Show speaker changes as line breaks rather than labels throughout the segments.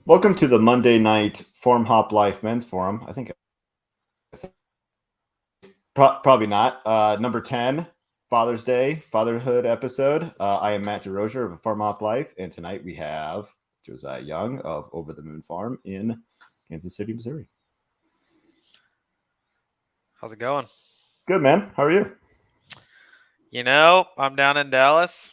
Welcome to the Monday night Form Hop Life Men's Forum. I think I said, probably not. Number 10, Father's Day, Fatherhood episode. I am Matt DeRozier of Form Hop Life, and tonight we have Josiah Young of Over the Moon Farm in Kansas City, Missouri.
How's it going?
Good, man. How are you?
I'm down in Dallas.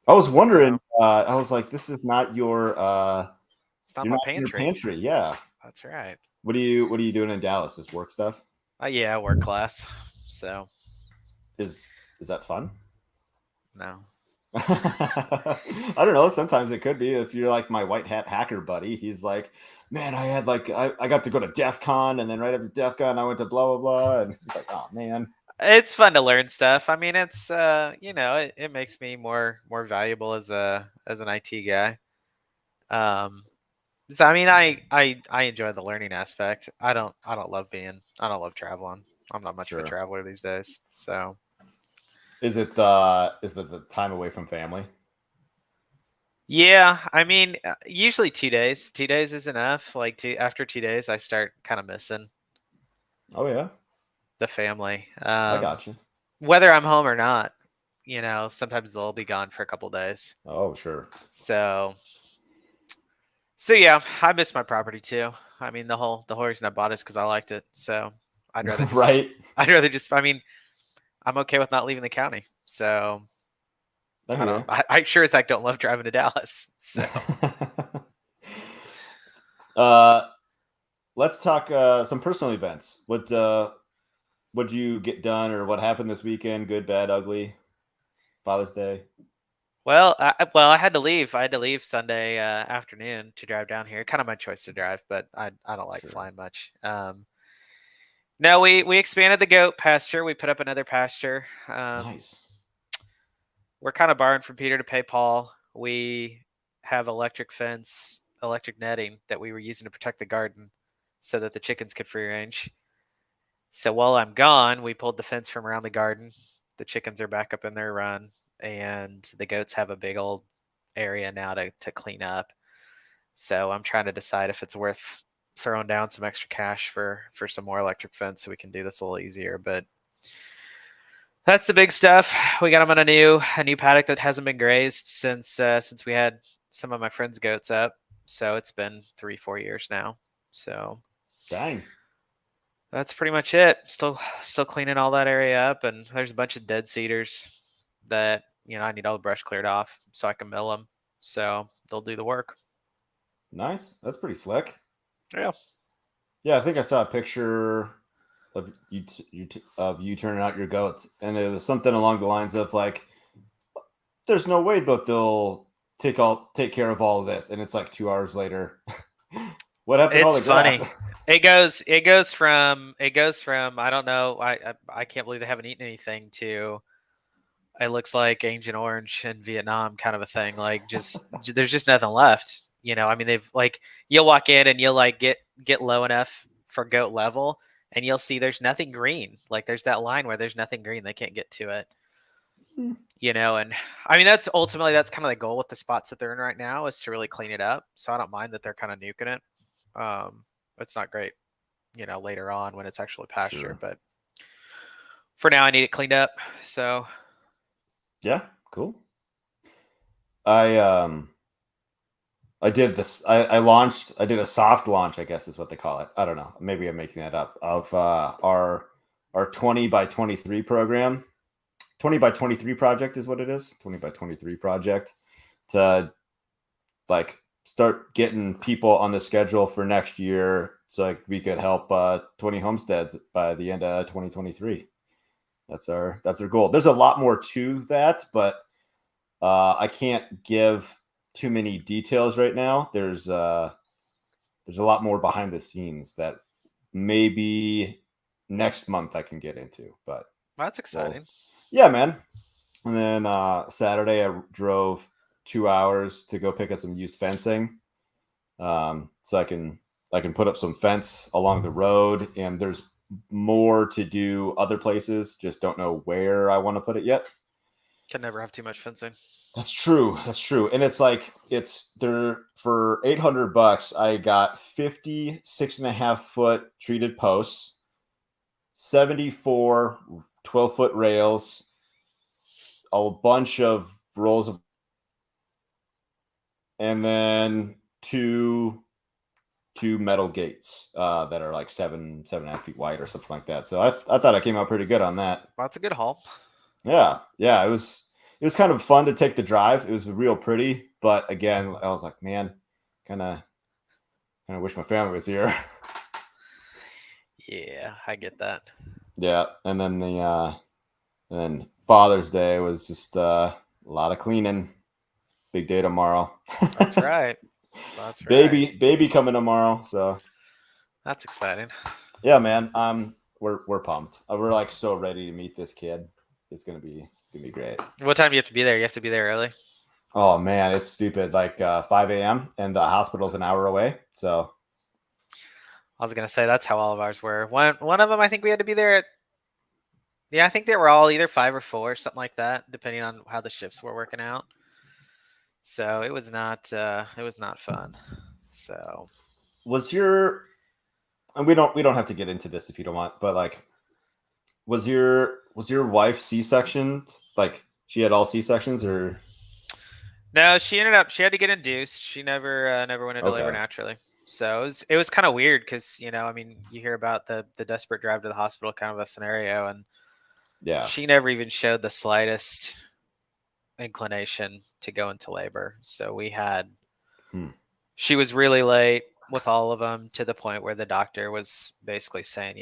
I was wondering. I was like, this is not your.
It's not
You're
my
not in your
pantry.
pantry. Yeah.
That's right.
What are you doing in Dallas? Just work stuff?
Yeah, work class. So,
Is that fun?
no.
I don't know. Sometimes it could be. If you're like my white hat hacker buddy, he's like, man, I got to go to DEF CON, and then right after DEF CON I went to blah blah blah, and he's like, oh man.
It's fun to learn stuff. I mean, it's it makes me more valuable as an IT guy. Um so I mean I enjoy the learning aspect. I don't love traveling. I'm not much of a
Sure.
traveler these days. So,
Is it the time away from family?
yeah, I mean, usually 2 days. 2 days is enough. Like after 2 days I start kind of missing
Oh yeah,
the family.
I got you.
Whether I'm home or not, sometimes they'll be gone for a couple days.
Oh sure.
So, so yeah, I miss my property too. I mean, the whole reason I bought it is because I liked it. So I'd rather just,
Right.
I'd rather just. I mean, I'm okay with not leaving the county. So
I
I
hear
don't.
you.
I sure as heck don't love driving to Dallas. So
uh, let's talk some personal events. What'd you get done, or what happened this weekend? Good, bad, ugly. Father's Day.
I had to leave. I had to leave Sunday afternoon to drive down here. Kind of my choice to drive, but I don't like
Sure.
flying much. No, we expanded the goat pasture. We put up another pasture.
Nice.
We're kind of borrowing from Peter to pay Paul. We have electric fence, electric netting that we were using to protect the garden so that the chickens could free range. So while I'm gone, we pulled the fence from around the garden. The chickens are back up in their run, and the goats have a big old area now to clean up. So I'm trying to decide if it's worth throwing down some extra cash for some more electric fence so we can do this a little easier. But that's the big stuff. We got them on a new paddock that hasn't been grazed since we had some of my friends' goats up. So it's been 3-4 years now. So
Dang.
that's pretty much it. Still cleaning all that area up, and there's a bunch of dead cedars that I need all the brush cleared off so I can mill them. So they'll do the work.
Nice. That's pretty slick.
Yeah.
Yeah, I think I saw a picture of you turning out your goats, and it was something along the lines of like, "There's no way that they'll take care of all of this," and it's like 2 hours later. What happened to all
It's
the grass?
funny. It goes from I don't know, I can't believe they haven't eaten anything to it looks like Agent Orange in Vietnam kind of a thing. Like there's just nothing left. I mean they've like you'll walk in and you'll like get low enough for goat level and you'll see there's nothing green. Like there's that line where there's nothing green. They can't get to it. And I mean that's kind of the goal with the spots that they're in right now is to really clean it up. So I don't mind that they're kind of nuking it. It's not great, later on when it's actually pasture,
Sure.
but for now I need it cleaned up. So
Yeah. Cool. I I did this. I did a soft launch, I guess is what they call it. I don't know. Maybe I'm making that up. Of our 20 by 23 program. 20 by 23 project is what it is. 20 by 23 project to like start getting people on the schedule for next year so like we could help 20 homesteads by the end of 2023. That's our goal. There's a lot more to that, but I can't give too many details right now. There's a lot more behind the scenes that maybe next month I can get into. But
that's exciting.
yeah, man. And then Saturday I drove 2 hours to go pick up some used fencing, so I can put up some fence along the road. And there's more to do other places. Just don't know where I want to put it yet.
Can never have too much fencing.
That's true. That's true. And it's like it's there for $800. I got 50 6.5-foot treated posts, 74 12-foot rails, a bunch of rolls of, and then two metal gates that are like 7.5 feet wide or something like that. So I thought I came out pretty good on that.
Well, that's a good haul.
Yeah, yeah, it was kind of fun to take the drive. It was real pretty, but again, I was like, man, kind of wish my family was here.
Yeah, I get that.
Yeah, and then and then Father's Day was just a lot of cleaning. Big day tomorrow.
That's right. That's right.
Baby coming tomorrow. So
That's exciting.
yeah, man. We're pumped. We're like so ready to meet this kid. It's gonna be great.
What time do you have to be there? You have to be there early.
Oh man, it's stupid. Like 5 a.m. and the hospital's an hour away. So
I was gonna say that's how all of ours were. One of them, I think we had to be there at. Yeah, I think they were all either 5 or 4, something like that, depending on how the shifts were working out. So it was not fun. So
was your and we don't have to get into this if you don't want, but like was your wife C-section? Like she had all C-sections or
no, she had to get induced. She never went into labor
okay.
naturally. So it was kind of weird because I mean, you hear about the desperate drive to the hospital kind of a scenario, and
Yeah.
she never even showed the slightest inclination to go into labor. So
Hmm.
she was really late with all of them to the point where the doctor was basically saying,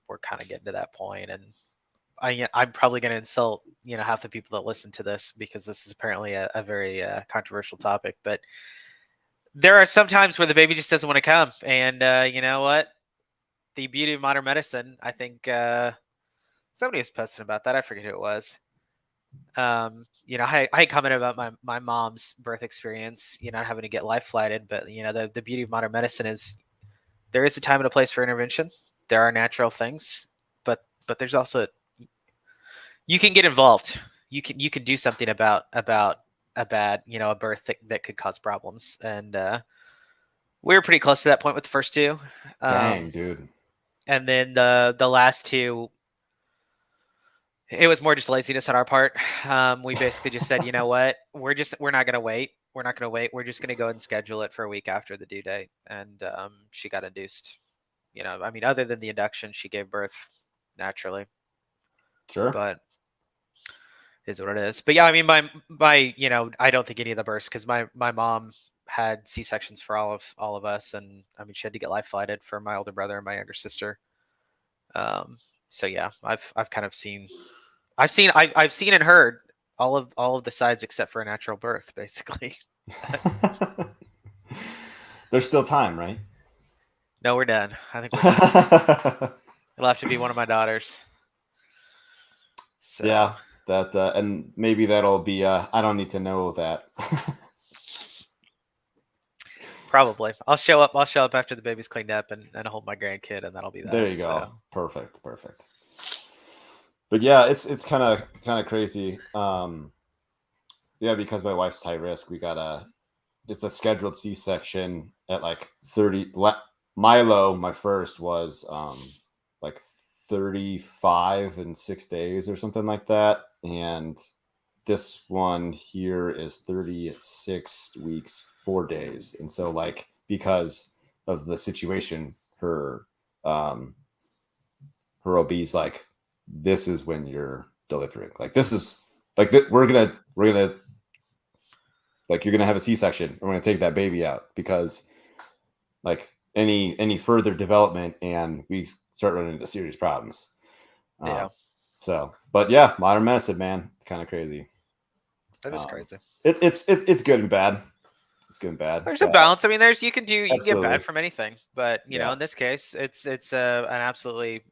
we're kind of getting to that point, and I'm probably going to insult half the people that listen to this because this is apparently a very controversial topic. But there are some times where the baby just doesn't want to come, and you know what? The beauty of modern medicine, I think somebody was posting about that. I forget who it was. I commented about my mom's birth experience, having to get life flighted, but the beauty of modern medicine is there is a time and a place for intervention. There are natural things, but there's also you can get involved. You can do something about a bad a birth that could cause problems, and we were pretty close to that point with the first two,
Dang, dude.
and then the last two. It was more just laziness on our part. We basically just said, you know what, we're not gonna wait. We're not gonna wait. We're just gonna go ahead and schedule it for a week after the due date. And she got induced. I mean, other than the induction, she gave birth naturally.
Sure.
But is what it is. But yeah, I mean, my I don't think any of the births because my mom had C sections for all of us, and I mean, she had to get life flighted for my older brother and my younger sister. So yeah, I've kind of seen I've seen and heard all of the sides except for a natural birth, basically.
There's still time, right?
No, we're done. I think we're done. It'll have to be one of my daughters. So
Yeah, that and maybe that'll be I don't need to know that.
probably I'll show up. I'll show up after the baby's cleaned up and hold my grandkid, and that'll be that.
There you go.
So
Perfect, perfect. But yeah, it's kind of crazy. Yeah, because my wife's high risk, it's a scheduled C-section at like 30. Milo, my first was like 35 and 6 days or something like that, and this one here is 36 weeks 4 days. And so like because of the situation, um her OB's like, this is when you're delivering, like this is like we're gonna like you're gonna have a C-section, we're gonna take that baby out because like any further development and we start running into serious problems.
yeah,
So but yeah, modern medicine, man, it's kind of crazy.
that is
um
crazy.
it's good and bad. It's good and bad,
There's a
but
balance. I mean, you can get bad
absolutely.
from anything, but
Yeah.
in this case, it's an absolutely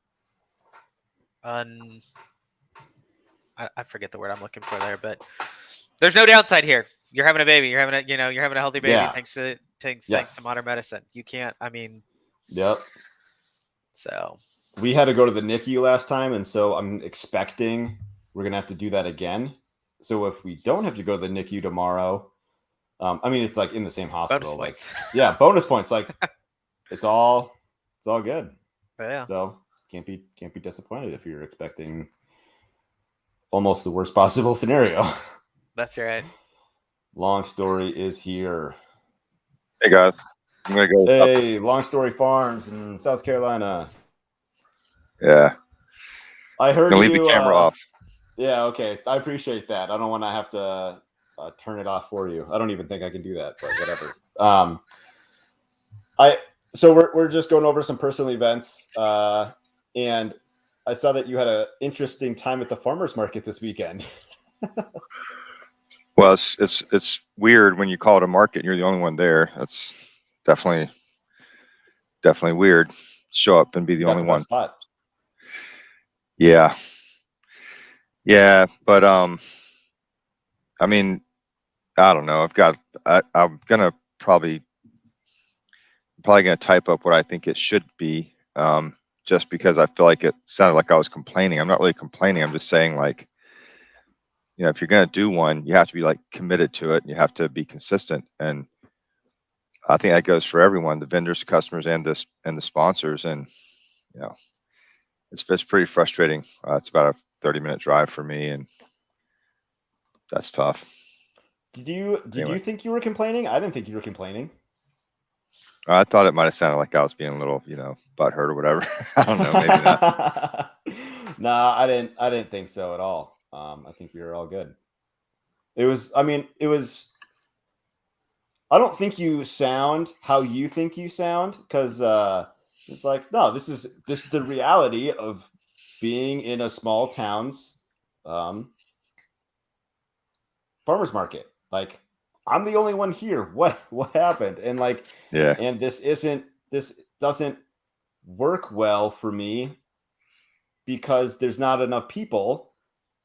un. I forget the word I'm looking for there, but there's no downside here. You're having a baby. You're having a healthy baby
Yeah.
thanks to modern
Yes.
medicine. You can't. I mean,
Yep.
so
We had to go to the NICU last time, and so I'm expecting we're gonna have to do that again. So if we don't have to go to the NICU tomorrow, I mean, it's like in the same
Bonus
hospital. Like,
points.
yeah, bonus points. Like, it's all good.
Yeah,
So can't be disappointed if you're expecting almost the worst possible scenario.
that's right.
Long story is here.
Hey guys, I'm gonna go.
Hey, Long Story Farms in South Carolina.
Yeah,
I
I'm
heard
gonna leave the
you.
camera off.
Yeah, okay. I appreciate that. I don't want to have to turn it off for you. I don't even think I can do that, but whatever. I so we're just going over some personal events, and I saw that you had an interesting time at the farmers market this weekend.
Well, it's weird when you call it a market and you're the only one there. That's definitely weird. Show up and be
You
the
got
only
the
one.
best spot.
Yeah, but I mean, I don't know. I'm gonna probably gonna type up what I think it should be. Just because I feel like it sounded like I was complaining. I'm not really complaining. I'm just saying, like, if you're going to do one, you have to be like committed to it. And you have to be consistent. And I think that goes for everyone, the vendors, customers, and the sponsors. And, it's pretty frustrating. It's about a 30-minute drive for me, and that's tough.
Did you
Anyway,
think you were complaining? I didn't think you were complaining.
I thought it might have sounded like I was being a little, butthurt or whatever. I don't know, maybe not.
No, I didn't think so at all. I think you were all good. It was. I mean, it was. I don't think you sound how you think you sound, because it's like, no, this is the reality of being in a small town's farmers market. Like, I'm the only one here. What happened? And like,
Yeah.
and this doesn't work well for me because there's not enough people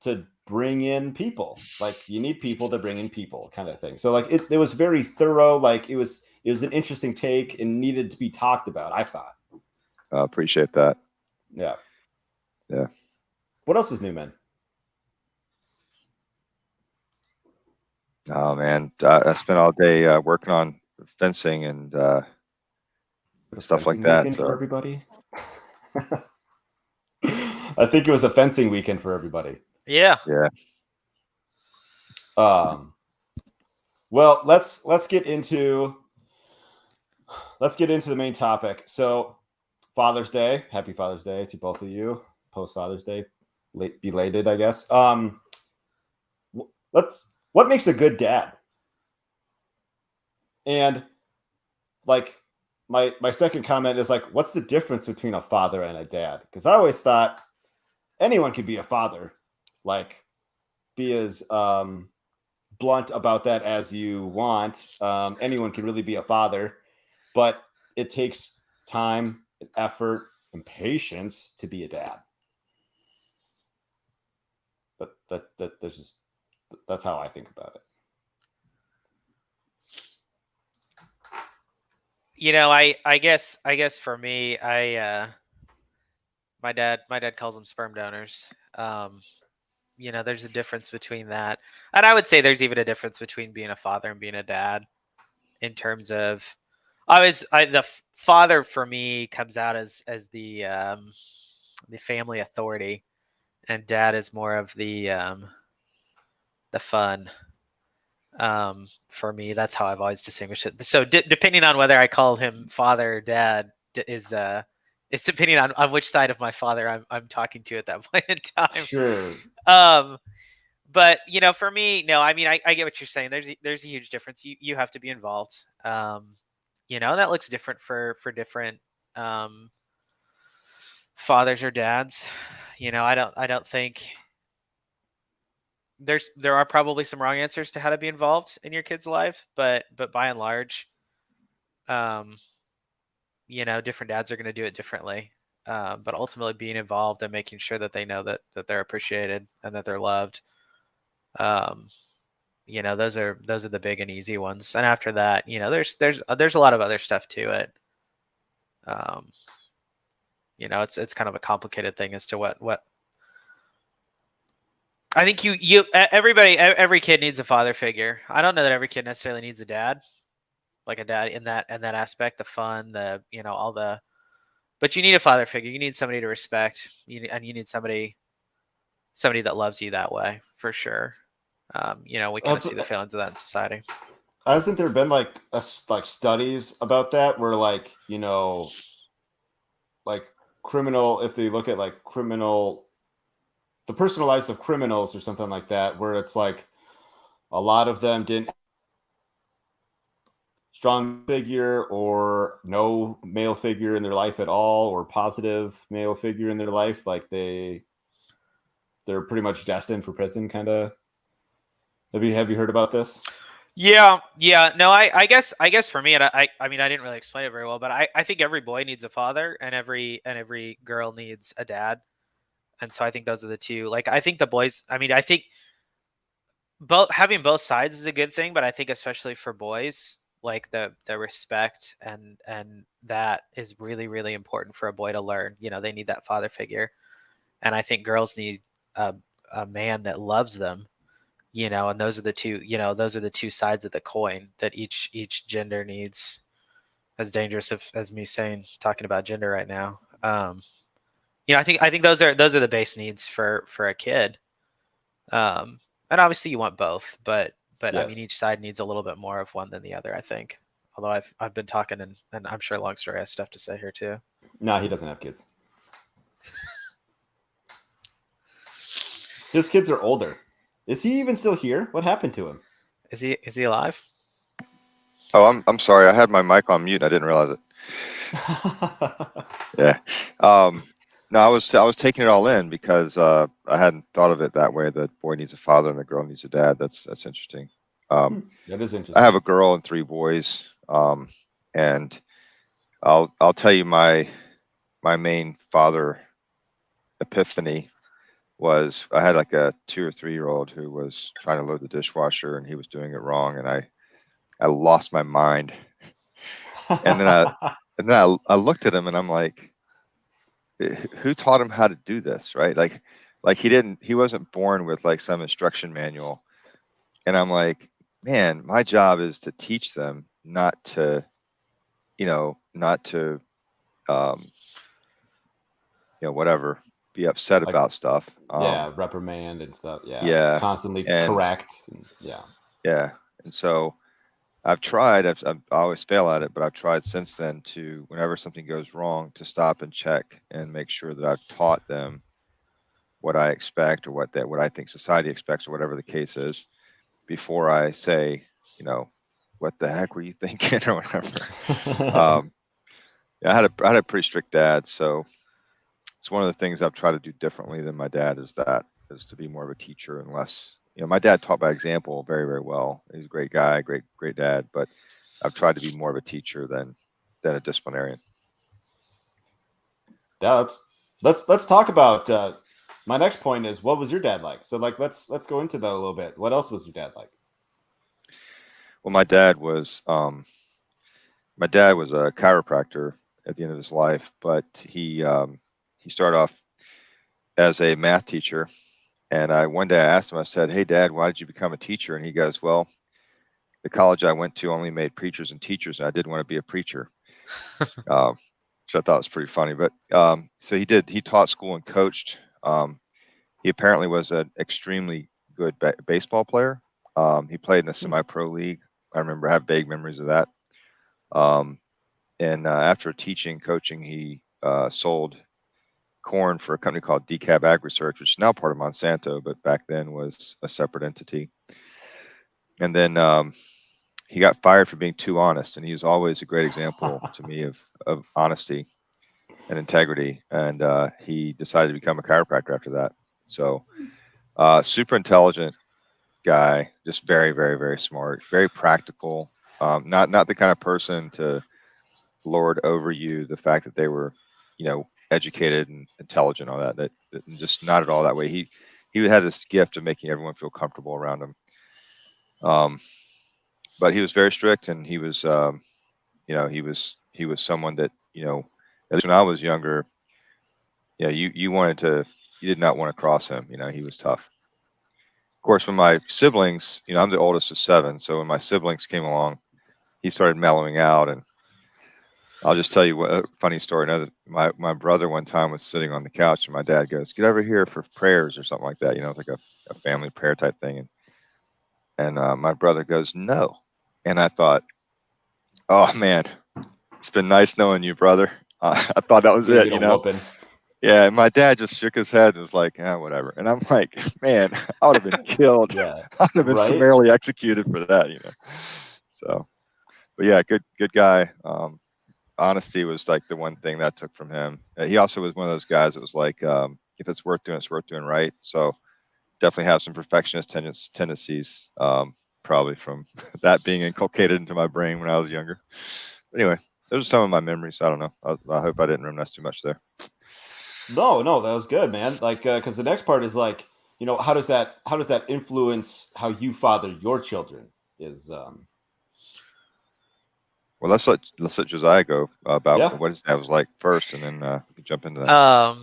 to bring in people. Like, you need people to bring in people, kind of thing. So like, it was very thorough. Like, it was an interesting take and needed to be talked about, I thought.
Appreciate that.
Yeah.
Yeah.
What else is new, man?
Oh man, I spent all day working on fencing and stuff like
Fencing
that.
weekend for
So
everybody. I think it was a fencing weekend for everybody.
Yeah.
yeah,
Well, let's get into the main topic. So, Father's Day. Happy Father's Day to both of you. Post Father's Day, belated, I guess. What makes a good dad? And like, my second comment is like, what's the difference between a father and a dad? Because I always thought anyone could be a father. Like, be as blunt about that as you want. Anyone can really be a father, but it takes time and effort and patience to be a dad. But that's how I think about it.
I guess for me, my dad calls them sperm donors. There's a difference between that, and I would say there's even a difference between being a father and being a dad, in terms of, the father for me comes out as the family authority, and dad is more of the fun. For me, that's how I've always distinguished it. So depending on whether I call him father or dad is depending on which side of my father I'm talking to at that point in time.
Sure.
But for me, no, I mean, I get what you're saying. There's a huge difference. You have to be involved. And that looks different for different fathers or dads. I don't think there are probably some wrong answers to how to be involved in your kid's life, but by and large, um, different dads are going to do it differently. But ultimately, being involved and making sure that they know that they're appreciated and that they're loved. Um, those are the big and easy ones. And after that, there's a lot of other stuff to it. It's kind of a complicated thing as to what I think every kid needs a father figure. I don't know that every kid necessarily needs a dad, like a dad in that aspect, the fun, all the. But you need a father figure. You need somebody to respect. You need somebody that loves you that way for sure. We kind of see the failings of that in society.
Hasn't there been like studies about that where like like criminal, if they look at like the personal lives of criminals or something like that, where it's like a lot of them didn't strong figure or no male figure in their life at all, or positive male figure in their life, like they're pretty much destined for prison, kind of. Have you heard about this?
Yeah. No, I guess for me, and I mean, I didn't really explain it very well, but I think every boy needs a father, and every girl needs a dad, and so I think those are the two. Like, I think the boys. I mean, I think having both sides is a good thing, but I think especially for boys, like the respect and that is really, really important for a boy to learn. They need that father figure, and I think girls need a man that loves them. And those are the two sides of the coin that each gender needs. As dangerous as me talking about gender right now. I think those are the base needs for a kid. And obviously you want both, but
Yes.
I mean, each side needs a little bit more of one than the other, I think. Although I've been talking, and I'm sure Long Story has stuff to say here too.
No, he doesn't have kids. His kids are older. Is he even still here? What happened to him?
Is he alive?
Oh, I'm sorry. I had my mic on mute. I didn't realize it. Yeah. No, I was taking it all in because I hadn't thought of it that way. That boy needs a father and a girl needs a dad. That's interesting.
That is interesting.
I have a girl and 3 boys. And I'll tell you my main father epiphany was I had like a 2 or 3-year-old who was trying to load the dishwasher and he was doing it wrong, and I lost my mind. And then I looked at him and I'm like, who taught him how to do this, right? Like he wasn't born with like some instruction manual. And I'm like, man, my job is to teach them not to whatever, be upset
Like,
about stuff.
Reprimand and stuff.
Yeah.
Constantly
And
correct.
yeah. And so I've tried, I always fail at it, but I've tried since then to, whenever something goes wrong, to stop and check and make sure that I've taught them what I expect or what I think society expects or whatever the case is before I say, what the heck were you thinking or whatever. I had a pretty strict dad, so it's one of the things I've tried to do differently than my dad is to be more of a teacher and less. My dad taught by example very, very well. He's a great guy, great dad, but I've tried to be more of a teacher than a disciplinarian.
Yeah, let's talk about my next point is, what was your dad like? So like let's go into that a little bit. What else was your dad like?
Well, my dad was a chiropractor at the end of his life, but he started off as a math teacher. And one day I asked him, I said, "Hey, Dad, why did you become a teacher?" And he goes, "Well, the college I went to only made preachers and teachers, and I didn't want to be a preacher." Which I thought was pretty funny. But so he did. He taught school and coached. He apparently was an extremely good baseball player. He played in a semi-pro league. I remember, I have vague memories of that. And after coaching, he sold corn for a company called DeKalb Ag Research, which is now part of Monsanto, but back then was a separate entity. And then he got fired for being too honest, and he was always a great example to me of honesty and integrity. And he decided to become a chiropractor after that. So super intelligent guy, just very, very, very smart, very practical. Not the kind of person to lord over you the fact that they were, educated and intelligent, all that just not at all that way. He had this gift of making everyone feel comfortable around him. But he was very strict, and he was he was someone that, at least when I was younger, you did not want to cross him. He was tough. of course, when my siblings, I'm the oldest of 7, so when my siblings came along, he started mellowing out. And I'll just tell you a funny story. My brother one time was sitting on the couch, and my dad goes, "Get over here for prayers," or something like that. It's like a family prayer type thing. And my brother goes, "No," and I thought, "Oh man, it's been nice knowing you, brother." I thought that was
Gonna
it.
get a whooping.
Yeah, and my dad just shook his head and was like, whatever. And I'm like, man, I would have been killed.
Yeah.
I would have been
Right?
summarily executed for that, So, but yeah, good guy. Honesty was like the one thing that I took from him. He also was one of those guys that was like, if it's worth doing, it's worth doing right. So definitely have some perfectionist tendencies, probably from that being inculcated into my brain when I was younger. But anyway, those are some of my memories. I don't know. I hope I didn't reminisce too much there.
No, that was good, man. Like, because the next part is like, how does that influence how you father your children?
Well, let's let Josiah go about
Yeah.
what his dad was like first, and then we can jump into that.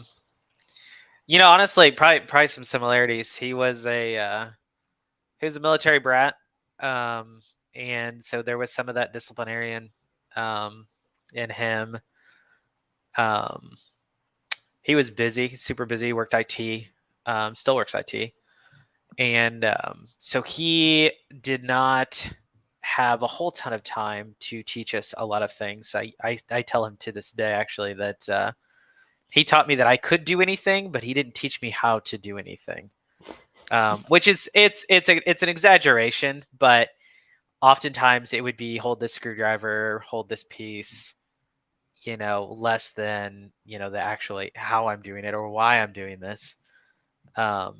Honestly, probably some similarities. He was a military brat, and so there was some of that disciplinarian in him. He was busy, super busy. Worked IT, still works IT, and so he did not have a whole ton of time to teach us a lot of things. I tell him to this day actually that he taught me that I could do anything, but he didn't teach me how to do anything. Which is it's an exaggeration, but oftentimes it would be hold this screwdriver, hold this piece, less than the actually how I'm doing it or why I'm doing this. So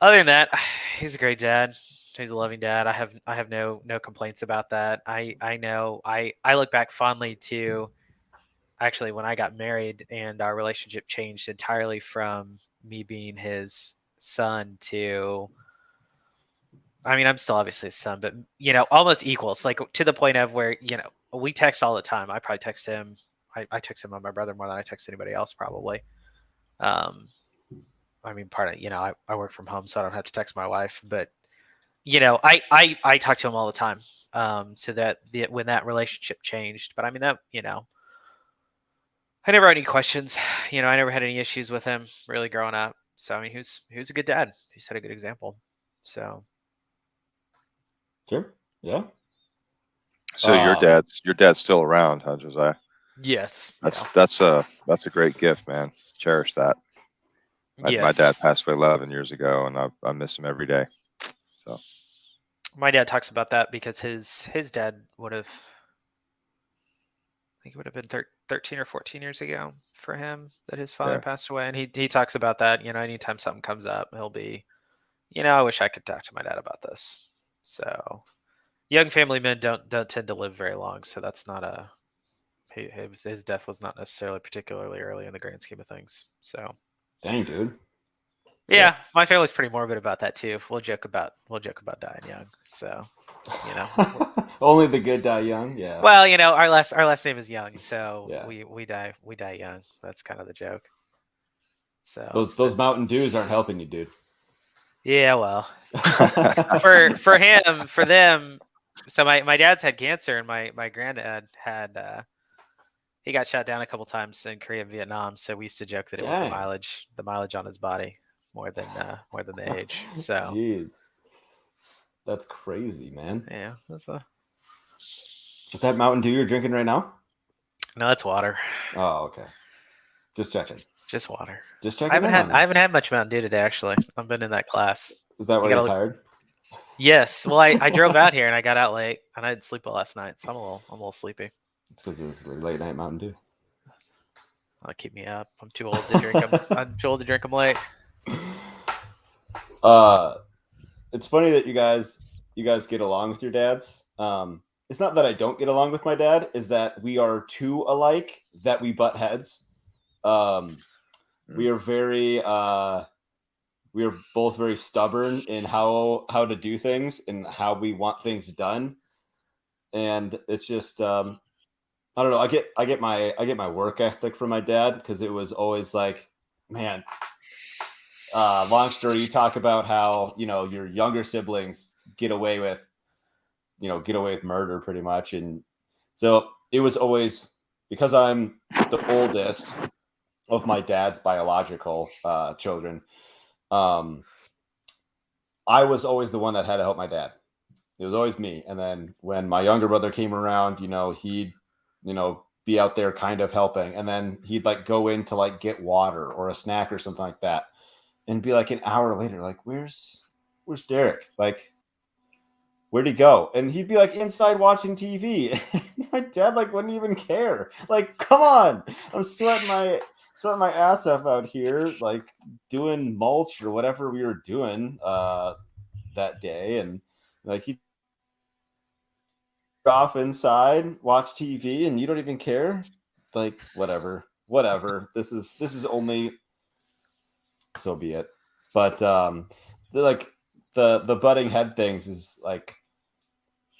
other than that, he's a great dad. He's a loving dad. I have no complaints about that. I know I look back fondly to actually when I got married and our relationship changed entirely from me being his son to I'm still obviously his son, but almost equals, like to the point of where, we text all the time. I probably text him. I text him on my brother more than I text anybody else probably. Part of, I work from home, so I don't have to text my wife, but I talk to him all the time. So that when that relationship changed, but that, I never had any questions. I never had any issues with him really growing up. So he was a good dad. He set a good example. So
Sure. Yeah.
So your dad's still around, huh, Josiah?
yes.
That's a great gift, man. Cherish that. My dad
Yes.
passed away 11 years ago, and I miss him every day. So
My dad talks about that because his dad would have, I think it would have been 13 or 14 years ago for him that his father passed away. And he talks about that, anytime something comes up, he'll be, I wish I could talk to my dad about this. So young family men don't tend to live very long. So that's not his death was not necessarily particularly early in the grand scheme of things. So
Dang, dude.
yeah, my family's pretty morbid about that too. We'll joke about dying young. So,
only the good die young. Yeah.
Well, our last name is Young, so
Yeah.
we die young. That's kind of the joke. So
those Mountain Dews aren't helping you, dude.
Yeah, well, for them. So my dad's had cancer, and my granddad had he got shot down a couple times in Korea and Vietnam. So we used to joke that it was the mileage on his body more than the age. So
jeez, that's crazy, man.
Yeah,
Is that Mountain Dew you're drinking right now?
No, that's water.
Oh, okay. Just checking.
Just water.
Just checking.
I haven't had much Mountain Dew today, actually. I've been in that class.
Is that why you're tired?
Yes. Well, I drove out here and I got out late and I didn't sleep well last night, so I'm a little sleepy.
It's because it was late night Mountain Dew.
That'll keep me up. I'm too old to drink them. I'm too old to drink them late.
It's funny that you guys get along with your dads. It's not that I don't get along with my dad, is that we are too alike that we butt heads. We are both very stubborn in how to do things and how we want things done. And it's just I don't know. I get my work ethic from my dad, because it was always like, man, long story, you talk about how, your younger siblings get away with murder pretty much. And so it was always, because I'm the oldest of my dad's biological children, I was always the one that had to help my dad. It was always me. And then when my younger brother came around, he'd, be out there kind of helping. And then he'd like go in to like get water or a snack or something like that. And be like an hour later, like, where's Derek? Like, where'd he go? And he'd be like inside watching TV. My dad like wouldn't even care. Like, come on. I'm sweating my ass off out here, like doing mulch or whatever we were doing that day. And like he off inside, watch TV, and you don't even care. Like, whatever. This is only, so be it. But the butting head things is like,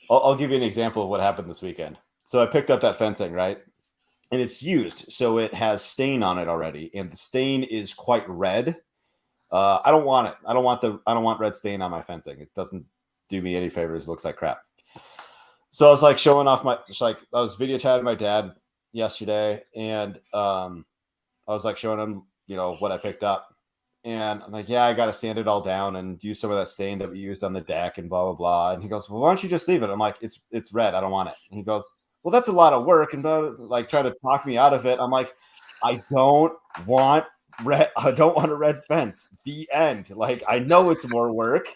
I'll give you an example of what happened this weekend. So I picked up that fencing, right? And it's used, so it has stain on it already, and the stain is quite red. I don't want it. I don't want red stain on my fencing. It doesn't do me any favors. It looks like crap. So I was like showing off I was video chatting my dad yesterday, and I was like showing him, what I picked up. And I'm like, yeah, I got to sand it all down and use some of that stain that we used on the deck and blah, blah, blah. And he goes, well, why don't you just leave it? I'm like, it's red. I don't want it. And he goes, well, that's a lot of work. And like try to talk me out of it. I'm like, I don't want red. I don't want a red fence. The end. Like, I know it's more work.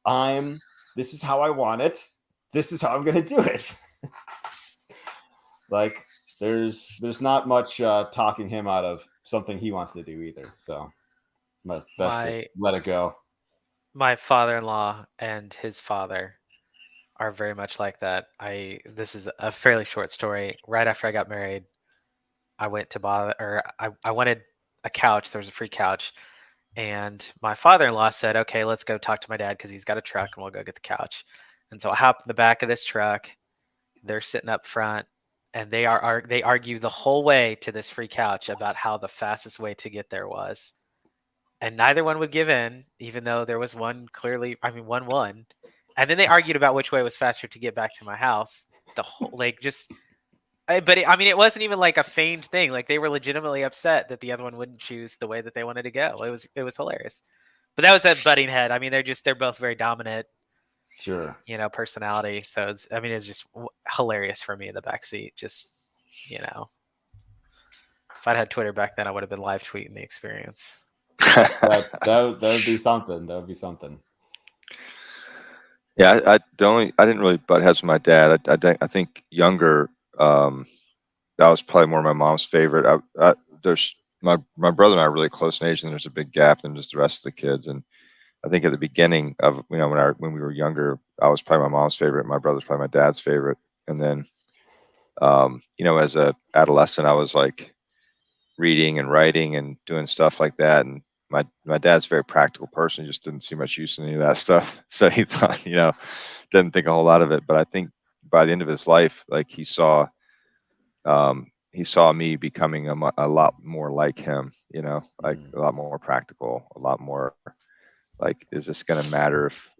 This is how I want it. This is how I'm going to do it. Like, there's not much talking him out of something he wants to do either. So best just let it go.
My father-in-law and his father are very much like that. This is a fairly short story. Right after I got married, I went to I wanted a couch. There was a free couch. And my father-in-law said, okay, let's go talk to my dad because he's got a truck and we'll go get the couch. And so I hop in the back of this truck. They're sitting up front and they argue the whole way to this free couch about how the fastest way to get there was. And neither one would give in, even though there was one clearly, one won. And then they argued about which way was faster to get back to my house. The whole, it wasn't even like a feigned thing. Like they were legitimately upset that the other one wouldn't choose the way that they wanted to go. It was hilarious. But that was that butting head. I mean, they're both very dominant,
sure,
personality. So it's just hilarious for me in the backseat. Just, if I'd had Twitter back then, I would have been live tweeting the experience.
that would be something. That would be something.
Yeah, I didn't really butt heads with my dad. I think younger, that was probably more my mom's favorite. There's my brother and I are really close in age, and there's a big gap in just the rest of the kids. And I think at the beginning of when we were younger, I was probably my mom's favorite. My brother's probably my dad's favorite. And then, as a adolescent, I was like reading and writing and doing stuff like that. And my dad's a very practical person. He just didn't see much use in any of that stuff. So he thought, didn't think a whole lot of it. But I think by the end of his life, like he saw me becoming a lot more like him, like a lot more practical, a lot more like, is this going to matter if,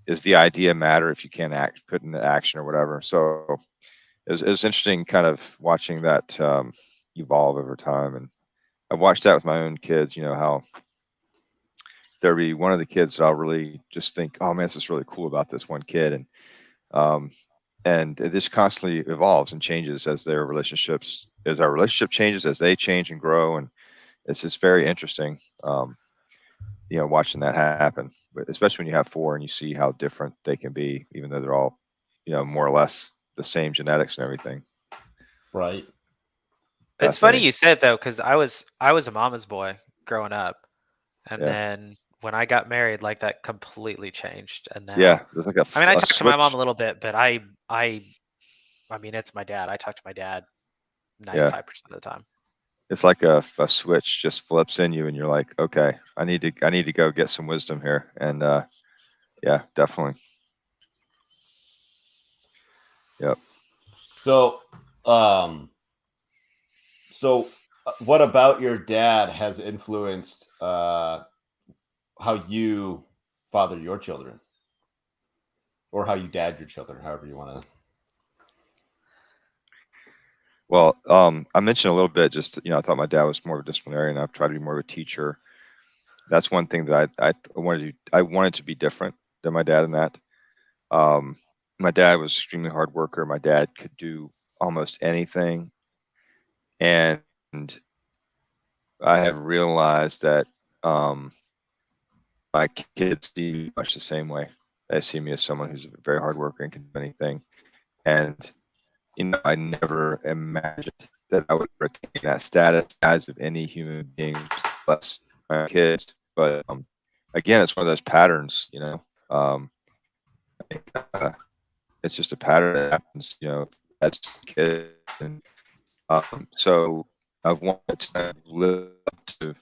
is the idea matter if you can't put into action or whatever. So it was interesting kind of watching that evolve over time. And I watched that with my own kids, how there'll be one of the kids that I'll really just think, oh man, this is really cool about this one kid. And it just constantly evolves and changes as our relationship changes, as they change and grow. And it's just very interesting, watching that happen, but especially when you have 4 and you see how different they can be, even though they're all, more or less the same genetics and everything.
Right.
It's funny you said though, because I was a mama's boy growing up, and then when I got married, like that completely changed. And now,
there's like I
talked to my mom a little bit, but I mean, it's my dad. I talk to my dad 95% of the time.
It's like a switch just flips in you, and you're like, okay, I need to go get some wisdom here. And yeah, definitely. Yep.
So, what about your dad has influenced how you father your children, or how you dad your children, however you want to?
Well, I mentioned a little bit, just, I thought my dad was more of a disciplinarian. I've tried to be more of a teacher. That's one thing that I wanted to be different than my dad in that. My dad was an extremely hard worker. My dad could do almost anything. And I have realized that my kids see me much the same way. They see me as someone who's a very hard worker and can do anything. And, I never imagined that I would retain that status as of any human being, less my kids. But again, it's one of those patterns, I think, it's just a pattern that happens, as kids. And so I've wanted to live up to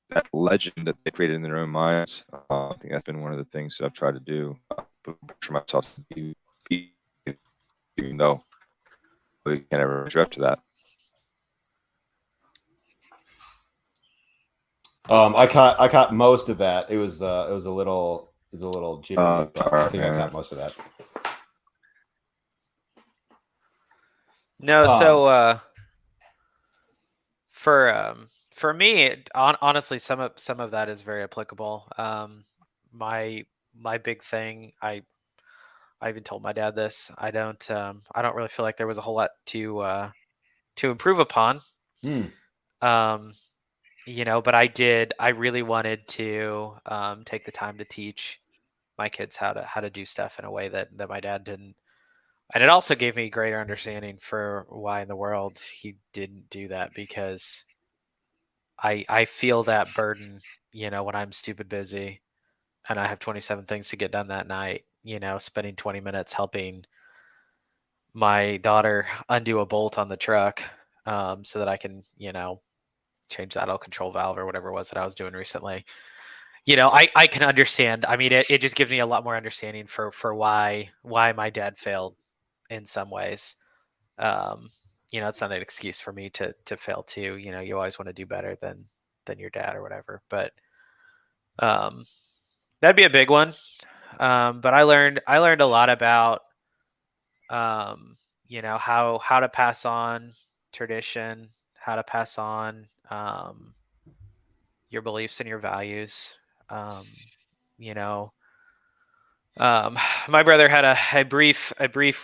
that legend that they created in their own minds. I think that's been one of the things that I've tried to do, for myself to be, even though we can't ever measure up to that.
I caught most of that. It was a little jittery, but I think I caught most of that.
No, so for me, honestly, some of that is very applicable. My big thing, I even told my dad this. I don't really feel like there was a whole lot to improve upon. But I really wanted to take the time to teach my kids how to do stuff in a way that my dad didn't. And it also gave me greater understanding for why in the world he didn't do that, because I feel that burden, when I'm stupid busy and I have 27 things to get done that night, spending 20 minutes helping my daughter undo a bolt on the truck, so that I can, change that out control valve or whatever it was that I was doing recently. I can understand. I mean, it just gives me a lot more understanding for why my dad failed in some ways. It's not an excuse for me to fail too. You always want to do better than your dad or whatever. But that'd be a big one. But I learned a lot about how to pass on tradition, how to pass on your beliefs and your values. My brother had a brief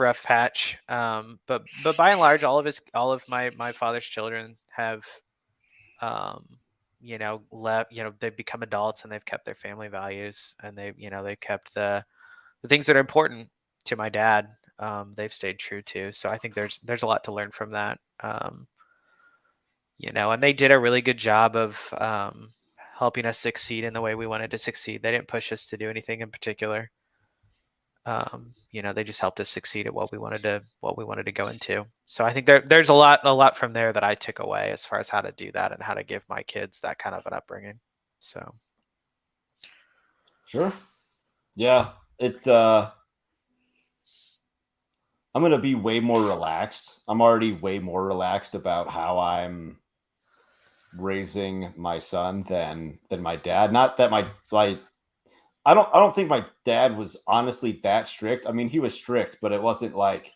rough patch, but by and large, all of my father's children have, left. They've become adults and they've kept their family values, and they've kept the things that are important to my dad. They've stayed true to. So I think there's a lot to learn from that. And they did a really good job of helping us succeed in the way we wanted to succeed. They didn't push us to do anything in particular. They just helped us succeed at what we wanted to go into. So I think there's a lot from there that I took away as far as how to do that and how to give my kids that kind of an upbringing. So.
Sure. Yeah. I'm going to be way more relaxed. I'm already way more relaxed about how I'm raising my son than my dad. Not that I don't think my dad was honestly that strict. I mean, he was strict, but it wasn't like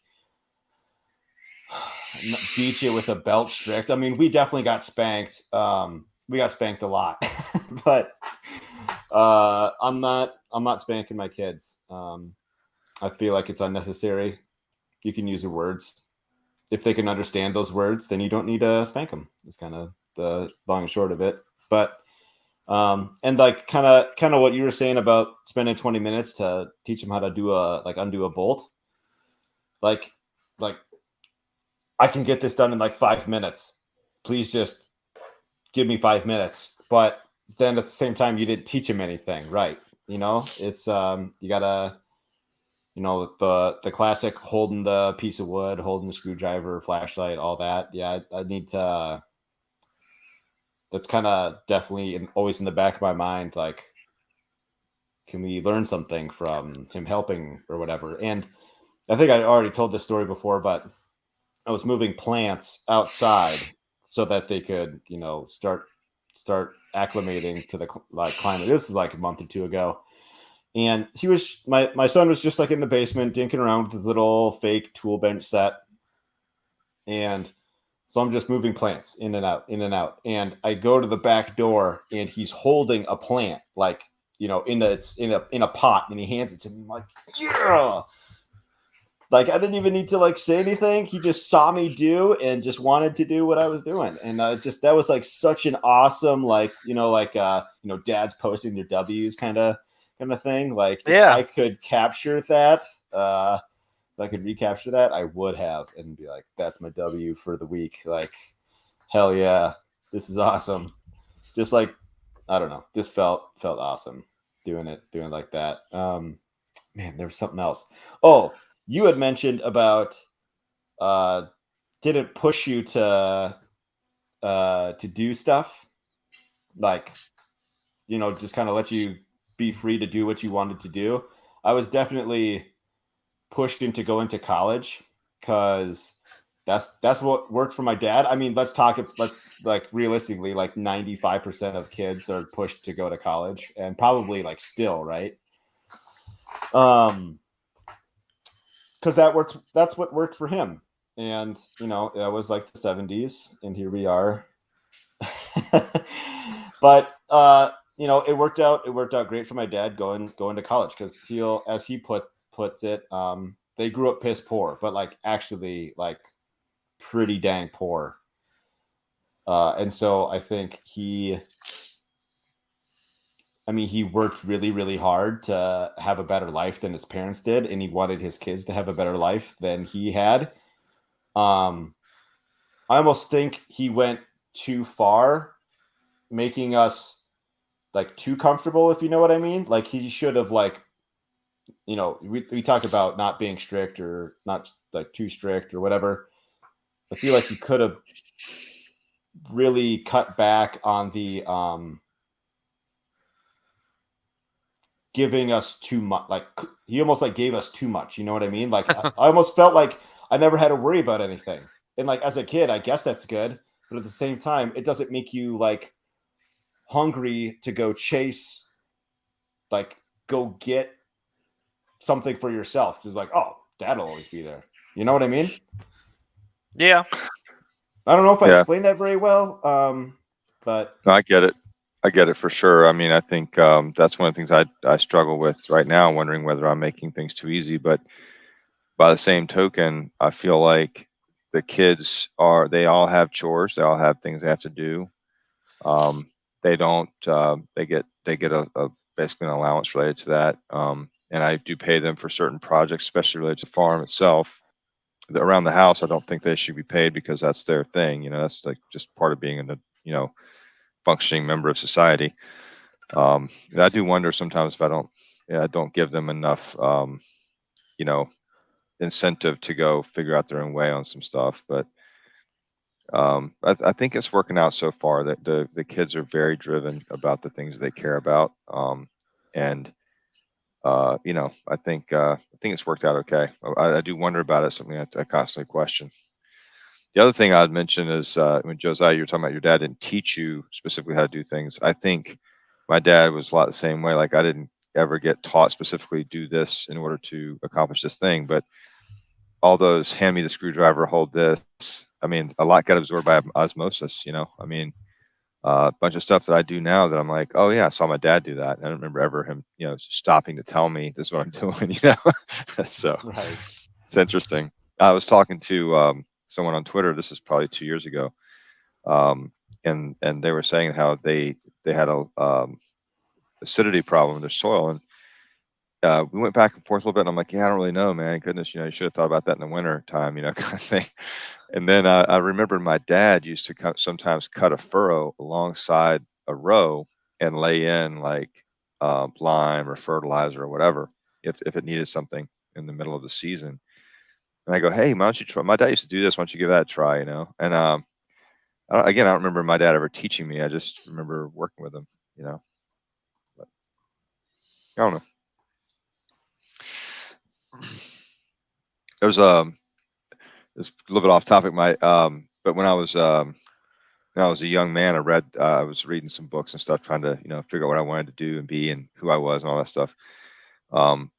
beat you with a belt strict. I mean, we definitely got spanked. We got spanked a lot, but I'm not spanking my kids. I feel like it's unnecessary. You can use the words. If they can understand those words, then you don't need to spank them. It's kind of the long and short of it. But and like kind of what you were saying about spending 20 minutes to teach them how to undo a bolt. Like I can get this done in like 5 minutes. Please just give me 5 minutes. But then at the same time, you didn't teach him anything, right? It's you gotta, the classic holding the piece of wood, holding the screwdriver, flashlight, all that. Yeah, I need to. That's kind of definitely always in the back of my mind. Like, can we learn something from him helping or whatever? And I think I already told this story before, but I was moving plants outside. so that they could, start acclimating to the climate. This was like a month or two ago. And he was my son was just like in the basement dinking around with his little fake tool bench set. And so I'm just moving plants in and out, in and out. And I go to the back door and he's holding a plant, like, in a pot, and he hands it to me. I'm like, yeah. Like, I didn't even need to like say anything. He just saw me do and just wanted to do what I was doing. And that was like such an awesome, like, dads posting their W's kind of thing. Like, if I could capture that, if I could recapture that, I would have, and be like, that's my W for the week. Like, hell yeah, this is awesome. Just like, I don't know, just felt awesome doing it like that. Man, there was something else. Oh, you had mentioned about didn't push you to do stuff, like, just kind of let you be free to do what you wanted to do. I was definitely pushed into going to college because that's what worked for my dad. I mean, let's like realistically, like 95% of kids are pushed to go to college, and probably like still, right? Because that's what worked for him. And that was like the 70s, and here we are. But it worked out great for my dad going to college, because as he puts it, they grew up piss poor, but like actually like pretty dang poor. And so I think he worked really, really hard to have a better life than his parents did, and he wanted his kids to have a better life than he had. I almost think he went too far, making us like too comfortable, if you know what I mean. Like, he should have, like, we talk about not being strict or not like too strict or whatever. I feel like he could have really cut back on the giving us too much. Like, he almost like gave us too much, you know what I mean? Like, I almost felt like I never had to worry about anything. And like, as a kid, I guess that's good, but at the same time, it doesn't make you like hungry to go chase, like, go get something for yourself. Just like, oh, dad'll always be there. You know what I mean?
Yeah.
I don't know if I explained that very well, but
no, I get it. I get it for sure. I mean, I think that's one of the things I struggle with right now, wondering whether I'm making things too easy. But by the same token, I feel like the kids they all have chores. They all have things they have to do. They don't. They get a basically an allowance related to that. And I do pay them for certain projects, especially related to the farm itself. Around the house, I don't think they should be paid because that's their thing. That's like just part of being a functioning member of society. I do wonder sometimes if I don't give them enough, incentive to go figure out their own way on some stuff. But I think it's working out so far that the kids are very driven about the things they care about. And I think it's worked out okay. I do wonder about it. Something I constantly question. The other thing I'd mention is when Josiah, you were talking about your dad didn't teach you specifically how to do things. I think my dad was a lot the same way. Like, I didn't ever get taught specifically do this in order to accomplish this thing, but all those hand me the screwdriver, hold this. I mean, a lot got absorbed by osmosis. I mean, a bunch of stuff that I do now that I'm like, oh yeah, I saw my dad do that. I don't remember ever him, stopping to tell me this is what I'm doing. So
right.
It's interesting. I was talking to someone on Twitter. This is probably 2 years ago, and they were saying how they had a acidity problem in their soil, and we went back and forth a little bit. And I'm like, yeah, I don't really know, man. Goodness, you should have thought about that in the winter time, kind of thing. And then I remembered my dad used to sometimes cut a furrow alongside a row and lay in like lime or fertilizer or whatever if it needed something in the middle of the season. And I go, hey, why don't you try? My dad used to do this. Why don't you give that a try? And I don't remember my dad ever teaching me. I just remember working with him. But I don't know. There's it's a little bit off topic. But when I was when I was a young man, I was reading some books and stuff, trying to, figure out what I wanted to do and be and who I was and all that stuff. And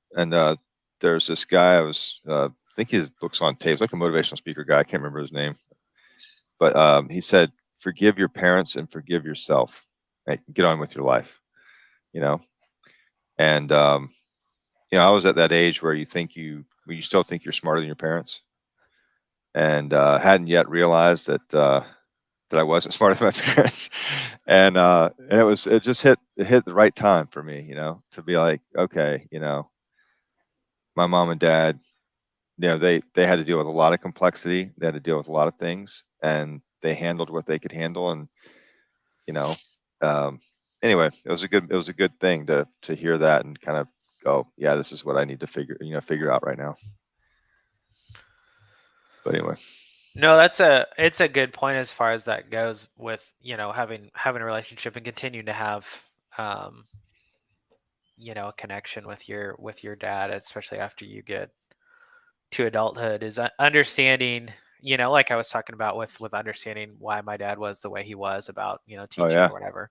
there's this guy I think his book's on tape, like a motivational speaker guy. I can't remember his name, but he said, forgive your parents and forgive yourself. Like, get on with your life, you know? And, I was at that age where you still think you're smarter than your parents, and hadn't yet realized that I wasn't smarter than my parents. And it just hit the right time for me, to be like, okay, my mom and dad, they had to deal with a lot of complexity. They had to deal with a lot of things, and they handled what they could handle. And, anyway, it was a good thing to hear that and kind of go, yeah, this is what I need to figure out right now. But anyway.
No, it's a good point as far as that goes with, having a relationship and continuing to have a connection with your dad, especially after you get to adulthood, is understanding, like I was talking about with understanding why my dad was the way he was about, teaching
yeah.
or whatever.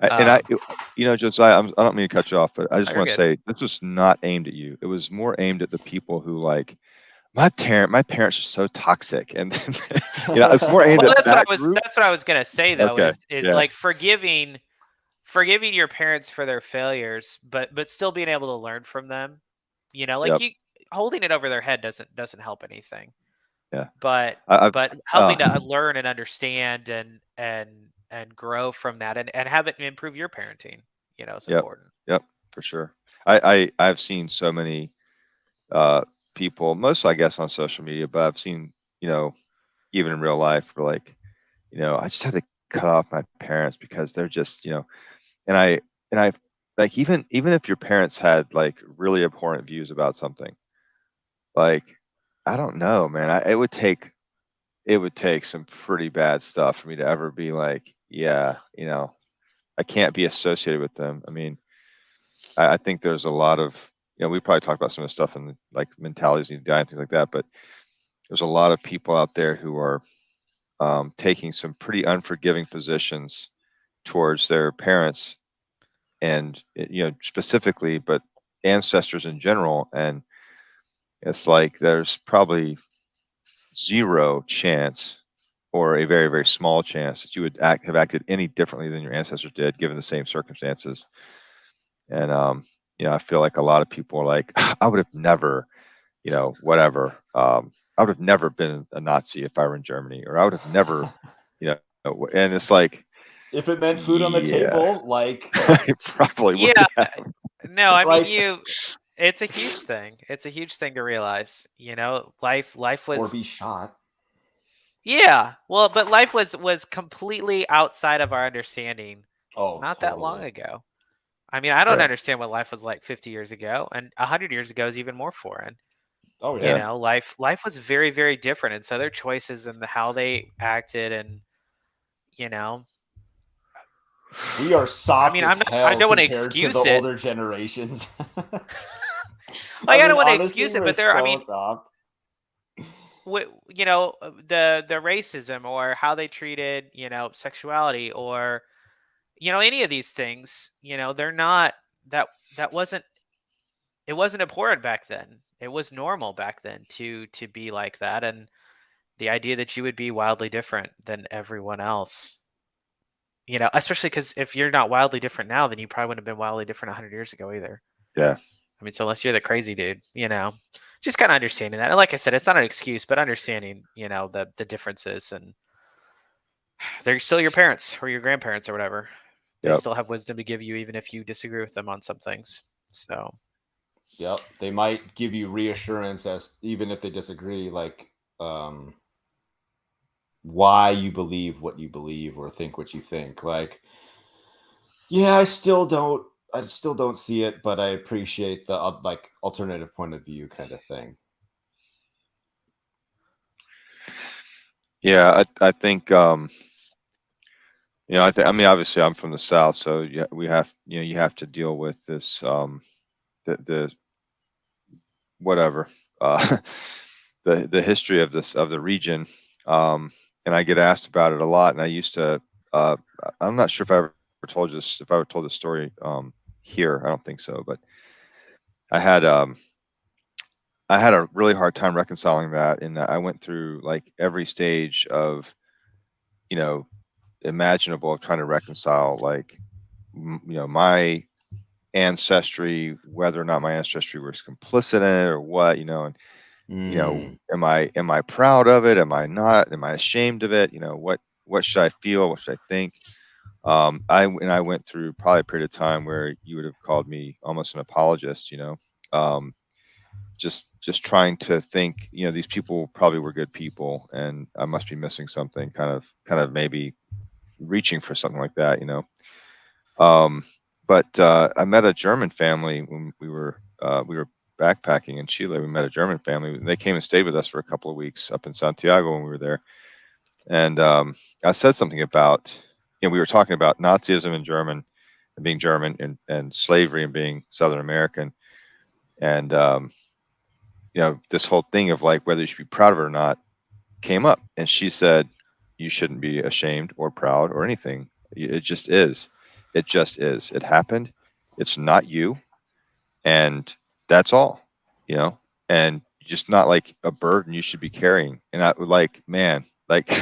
Josiah, I don't mean to cut you off, but I just
you're
want to
good.
say this was not aimed at you. It was more aimed at the people who, like, my parents are so toxic, and it's more aimed
Well,
at that group.
that's what I was gonna say though.
Okay,
Is
yeah.
like forgiving your parents for their failures, but still being able to learn from them. Like,
Yep.
you holding it over their head doesn't help anything.
Yeah.
But helping to learn and understand and grow from that, and have it improve your parenting, is important.
Yep, for sure. I've seen so many people, most I guess on social media, but I've seen, even in real life, where, like, I just had to cut off my parents because they're just, and I like, even if your parents had, like, really abhorrent views about something, like, I don't know, man, it would take some pretty bad stuff for me to ever be like, yeah, I can't be associated with them. I mean, I think there's a lot of, we probably talked about some of the stuff in, like, mentalities and die and things like that, but there's a lot of people out there who are taking some pretty unforgiving positions towards their parents, and, specifically, but ancestors in general. And it's like, there's probably zero chance, or a very, very small chance, that you would have acted any differently than your ancestors did, given the same circumstances. And I feel like a lot of people are like, I would have never, whatever. I would have never been a Nazi if I were in Germany, or I would have never, and it's like,
if it meant food on the table, like,
it probably would have.
No, I
Like-
mean, it's a huge thing. It's a huge thing to realize, life was,
or be shot.
yeah. Well, but life was completely outside of our understanding not that long
Totally.
ago. I mean, I don't
Right.
understand what life was like 50 years ago, and 100 years ago is even more foreign.
Oh yeah.
Life was very, very different, and so their choices and how they acted, and
We are soft
I
as hell
don't want to
compared
excuse
to the
it.
older generations.
I don't want to
honestly,
excuse it,
we're
but there,
so soft.
the racism, or how they treated, sexuality, or any of these things, they're not, that wasn't, it wasn't abhorrent back then. It was normal back then to be like that, and the idea that you would be wildly different than everyone else, especially because if you're not wildly different now, then you probably wouldn't have been wildly different 100 years ago either.
Yeah.
I mean, so unless you're the crazy dude, just kind of understanding that. And like I said, it's not an excuse, but understanding, the differences, and they're still your parents or your grandparents or whatever. They
Yep.
still have wisdom to give you, even if you disagree with them on some things. So,
yep, they might give you reassurance, as even if they disagree, like, why you believe what you believe or think what you think. Like, yeah, I still don't see it, but I appreciate the like alternative point of view kind of thing.
Yeah, I think, I mean, obviously I'm from the South, so yeah, we have, you have to deal with this, the whatever, the history of the region, and I get asked about it a lot. And I used to, I'm not sure if I ever told you this, if I ever told this story here. I don't think so, but I had a really hard time reconciling that, and I went through like every stage of, you know, imaginable of trying to reconcile, like, my ancestry, whether or not my ancestry was complicit in it or what, and am I proud of it? Am I not? Am I ashamed of it? What should I feel? What should I think? I went through probably a period of time where you would have called me almost an apologist, just trying to think, these people probably were good people, and I must be missing something, kind of maybe reaching for something like that. But I met a German family when we were backpacking in Chile. We met a German family, and they came and stayed with us for a couple of weeks up in Santiago when we were there. And I said something about, we were talking about Nazism and being German, and slavery and being Southern American. And, this whole thing of like whether you should be proud of it or not came up. And she said, you shouldn't be ashamed or proud or anything. It just is. It just is. It happened. It's not you. And that's all, and just not like a burden you should be carrying. And I like, man, like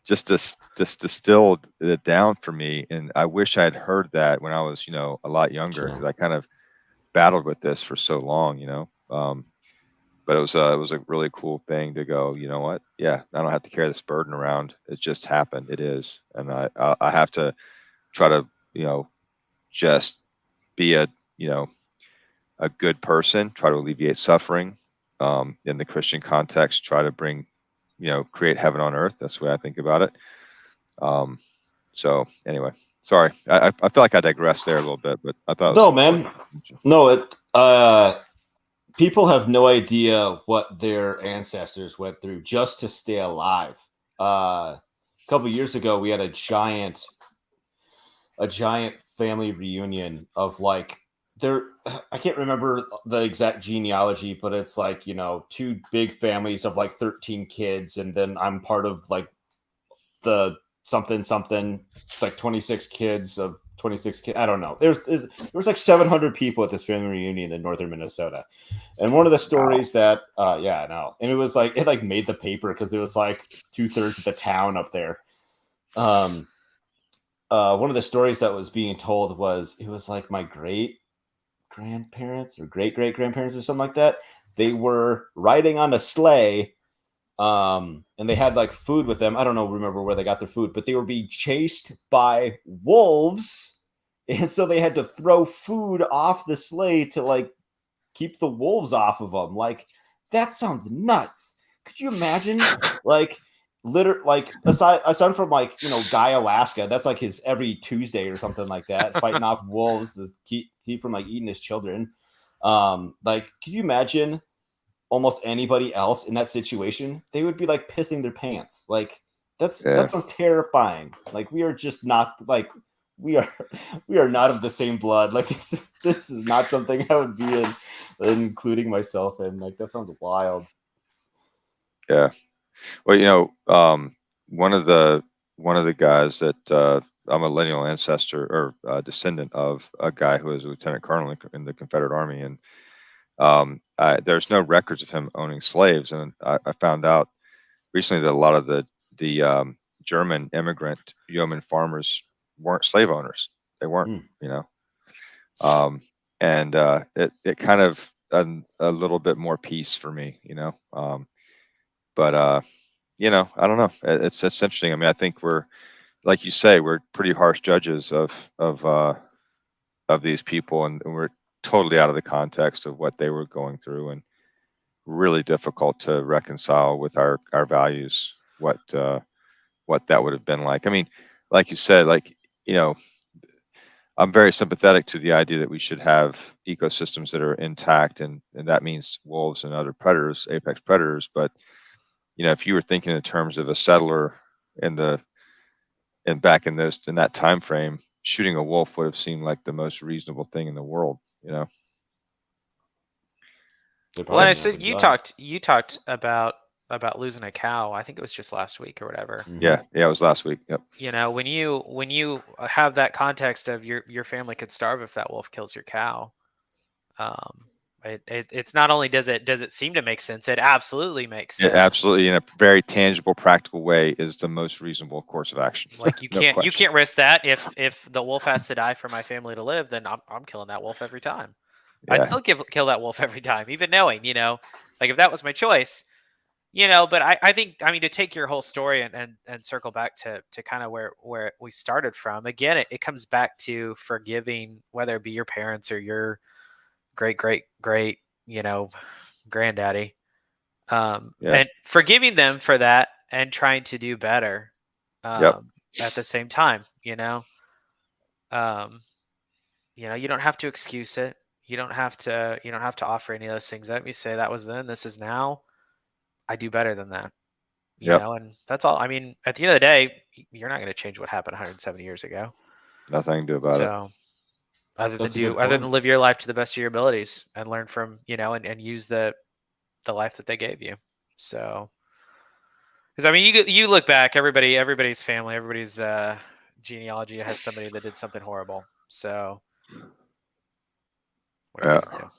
just distilled it down for me. And I wish I had heard that when I was, a lot younger, because I kind of battled with this for so long, but it was a really cool thing to go, you know what? Yeah, I don't have to carry this burden around. It just happened. It is. And I have to try to, just be a good person, try to alleviate suffering, in the Christian context, try to bring, create heaven on earth. That's the way I think about it. So anyway, sorry. I feel like I digressed there a little bit, but I thought it was
man. No, people have no idea what their ancestors went through just to stay alive. A couple of years ago, we had a giant family reunion of like I can't remember the exact genealogy, but it's like, two big families of like 13 kids. And then I'm part of like the something, like 26 kids of 26 kids. I don't know. There was like 700 people at this family reunion in northern Minnesota. And one of the stories that, yeah, I know. And it was like, it like made the paper because it was like 2/3 of the town up there. One of the stories that was being told was, it was like my great grandparents or great grandparents or something like that. They were riding on a sleigh, and they had like food with them. I don't remember where they got their food, but they were being chased by wolves, and so they had to throw food off the sleigh to like keep the wolves off of them. Like, that sounds nuts. Could you imagine? Like, aside from like, Guy Alaska, that's like his every Tuesday or something like that, fighting off wolves to keep from like eating his children. Like, could you imagine almost anybody else in that situation? They would be like pissing their pants. Like, that sounds terrifying. Like, we are just not like we are not of the same blood. Like, this is not something I would be including myself in. Like, that sounds wild.
Yeah. Well, one of the guys that I'm a lineal ancestor or descendant of a guy who was a lieutenant colonel in the Confederate Army, and there's no records of him owning slaves. And I found out recently that a lot of the German immigrant yeoman farmers weren't slave owners. They weren't, and it kind of a little bit more peace for me, but I don't know. It's interesting. I mean, I think we're, like you say, we're pretty harsh judges of these people, and we're totally out of the context of what they were going through, and really difficult to reconcile with our values. What that would have been like. I mean, like you said, like, I'm very sympathetic to the idea that we should have ecosystems that are intact, and that means wolves and other predators, apex predators. But if you were thinking in terms of a settler back in that time frame, shooting a wolf would have seemed like the most reasonable thing in the world.
Well, I said you talked about about losing a cow. I think it was just last week or whatever.
Mhm.
Yeah, it was last week. Yep.
You know, when you have that context of your family could starve if that wolf kills your cow. It's not only does it seem to make sense, it absolutely makes
It
sense.
absolutely, in a very tangible, practical way, is the most reasonable course of action.
Like you
No
can't
question.
risk that. If the wolf has to die for my family to live, then I'm killing that wolf every time. I'd
Yeah.
still kill that wolf every time, even knowing, you know, like if that was my choice, you know. But I think, I mean, to take your whole story and circle back to kind of where we started from again, it comes back to forgiving, whether it be your parents or your great, you know, granddaddy,
Yeah.
and forgiving them for that and trying to do better,
Yep.
at the same time, um, you don't have to excuse it. You don't have to offer any of those things up. You say that was then, this is now. I do better than that,
Yep.
and that's all. I mean, at the end of the day, you're not going to change what happened 170 years ago.
Nothing to do about it.
So other
That's a good
than
point.
live your life to the best of your abilities and learn from, and use the life that they gave you. So, because I mean, you look back, everybody's family, everybody's genealogy has somebody that did something horrible. So, what are you gonna do?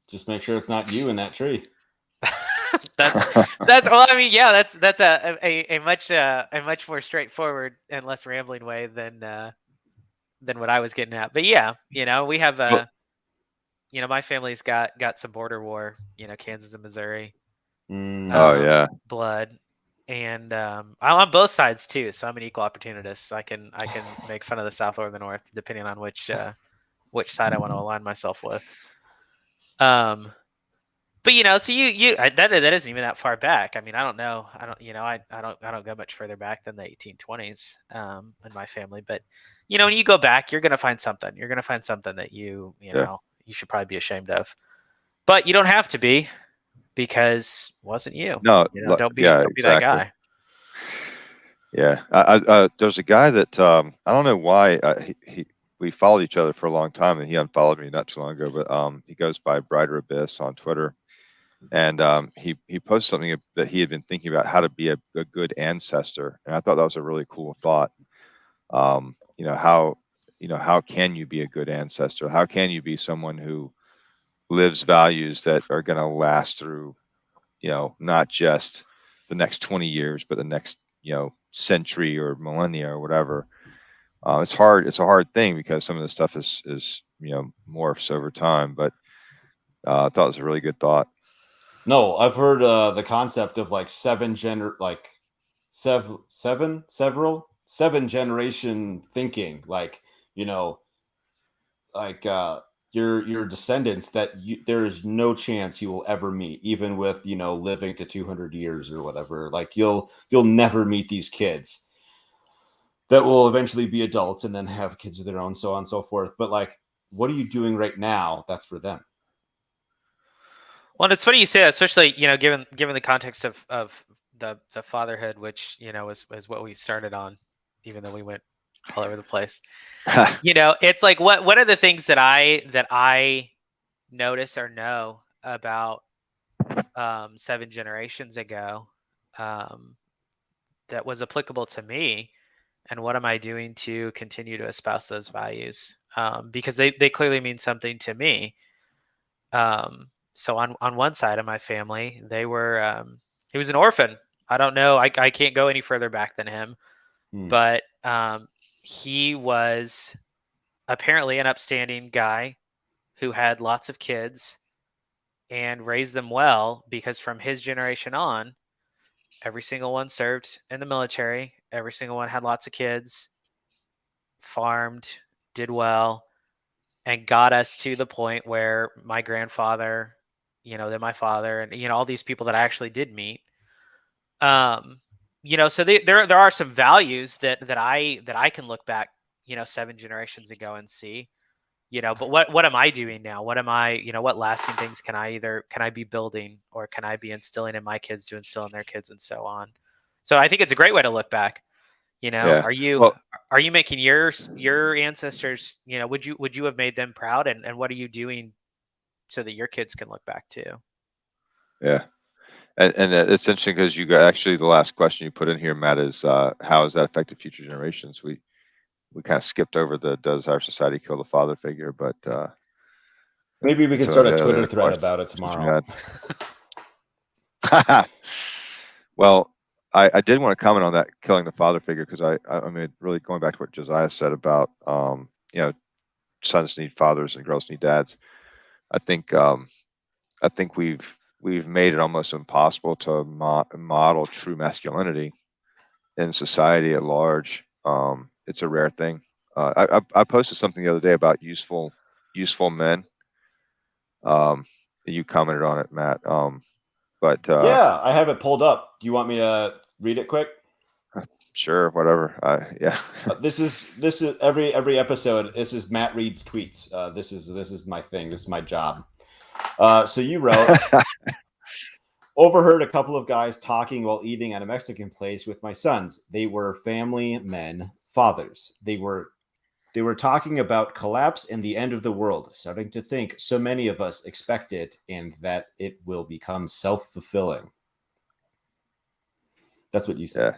Just make sure it's not you in that tree.
that's well, I mean, yeah, that's a much more straightforward and less rambling way than what I was getting at. But yeah, we have
Well,
my family's got some border war, Kansas and Missouri,
Mm.
oh yeah.
blood, and I'm on both sides too, so I'm an equal opportunist. I can make fun of the South or the North depending on which side I want to align myself with. But so that isn't even that far back. I mean, I don't know. I don't go much further back than the 1820s in my family. But when you go back, you're gonna find something. You're gonna find something that you
Yeah.
you should probably be ashamed of. But you don't have to be, because it wasn't you.
No.
Don't be
Yeah.
that
Exactly.
guy.
Yeah. There's a guy that I don't know why we followed each other for a long time, and he unfollowed me not too long ago. But he goes by Brighter Abyss on Twitter, and he posted something that he had been thinking about how to be a good ancestor, and I thought that was a really cool thought. How can you be a good ancestor? How can you be someone who lives values that are going to last through, not just the next 20 years, but the next, century or millennia or whatever. It's hard. It's a hard thing because some of this stuff is morphs over time. But I thought it was a really good thought.
No, I've heard the concept of like seven generation thinking, like like your descendants that there is no chance you will ever meet, even with living to 200 years or whatever. Like you'll never meet these kids that will eventually be adults and then have kids of their own, so on and so forth. But like, what are you doing right now? That's for them.
Well, it's funny you say that, especially given the context of the fatherhood, which is what we started on, even though we went all over the place. It's like what are the things that I notice or know about 7 generations ago that was applicable to me, and what am I doing to continue to espouse those values, because they clearly mean something to me. So on one side of my family, he was an orphan. I don't know, I can't go any further back than him, but he was apparently an upstanding guy who had lots of kids and raised them well, because from his generation on, every single one served in the military. Every single one had lots of kids, farmed, did well, and got us to the point where my grandfather, then my father, and all these people that I actually did meet. So there are some values that I can look back, 7 generations ago and see. But what am I doing now? What am I, what lasting things can I be building, or can I be instilling in my kids to instill in their kids, and so on. So I think it's a great way to look back.
Yeah.
Are you
Well,
making your ancestors, would you have made them proud, and what are you doing so that your kids can look back too?
yeah. And it's interesting because you got actually the last question you put in here, Matt, is how has that affected future generations? We kind of skipped over the does our society kill the father figure, but
Maybe we can
some
start
of
a
the
Twitter
other
thread
questions
about it
you
tomorrow.
had. Well, I did want to comment on that killing the father figure because I mean, really going back to what Josiah said about you know, sons need fathers and girls need dads. I think we've made it almost impossible to model true masculinity in society at large. It's a rare thing. I posted something the other day about useful men. You commented on it, Matt. But
Yeah, I have it pulled up. Do you want me to read it quick?
sure, whatever. Yeah.
This is every episode. This is Matt reads tweets. This is my thing. This is my job. So you wrote, overheard a couple of guys talking while eating at a Mexican place with my sons. They were family men, fathers. They were talking about collapse and the end of the world. Starting to think so many of us expect it and that it will become self-fulfilling. That's what you said.
Yeah.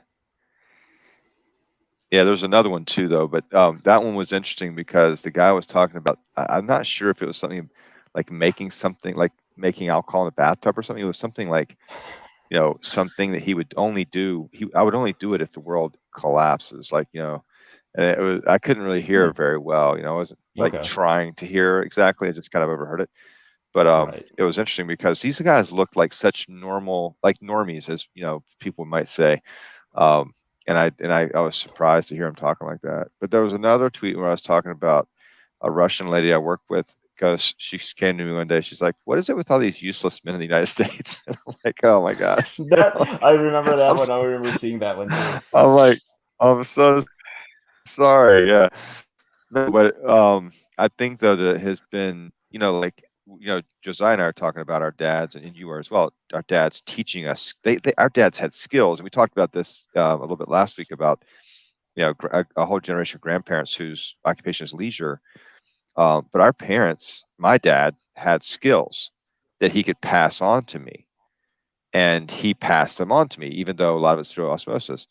Yeah, there's another one too, though, but that one was interesting because the guy was talking about. I'm not sure if it was something like making alcohol in a bathtub or something. It was something like, you know, something that he would only do. I would only do it if the world collapses. Like, you know, and it was, I couldn't really hear it very well. You know, I wasn't like
Okay.
trying to hear exactly. I just kind of overheard it. But
Right.
it was interesting because these guys looked like such normal, like normies, as you know, people might say. And I was surprised to hear him talking like that. But there was another tweet where I was talking about a Russian lady I work with because she came to me one day. She's like, "What is it with all these useless men in the United States?" And I'm like, "Oh my gosh!"
I remember that
I'm,
one. I remember seeing that one too.
I'm like, I'm so sorry. Yeah, no, but I think though that it has been, you know, like you know, Josiah and I are talking about our dads, and you are as well. Our dads teaching us. Our dads had skills, and we talked about this a little bit last week about, you know, a whole generation of grandparents whose occupation is leisure. But our parents, my dad had skills that he could pass on to me, and he passed them on to me, even though a lot of it's through osmosis.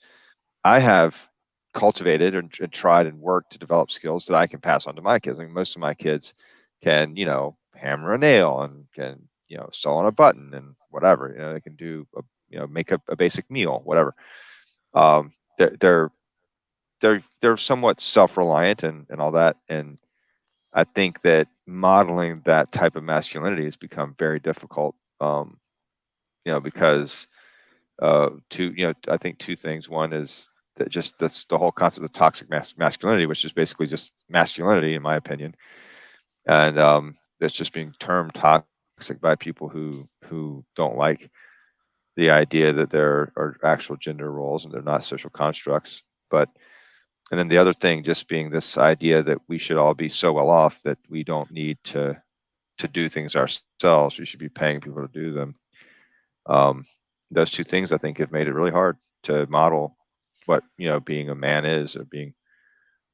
I have cultivated and tried and worked to develop skills that I can pass on to my kids. I mean, most of my kids can, you know, hammer a nail and can, you know, sew on a button and whatever. You know, they can do, you know, make a basic meal, whatever. Um, they're they're somewhat self-reliant and all that. And I think that modeling that type of masculinity has become very difficult. You know, because you know, I think two things. One is that that's the whole concept of toxic masculinity, which is basically just masculinity, in my opinion, and that's just being termed toxic by people who don't like the idea that there are actual gender roles and they're not social constructs. But and then the other thing just being this idea that we should all be so well off that we don't need to do things ourselves. We should be paying people to do them. Um, those two things I think have made it really hard to model what, you know, being a man is, or being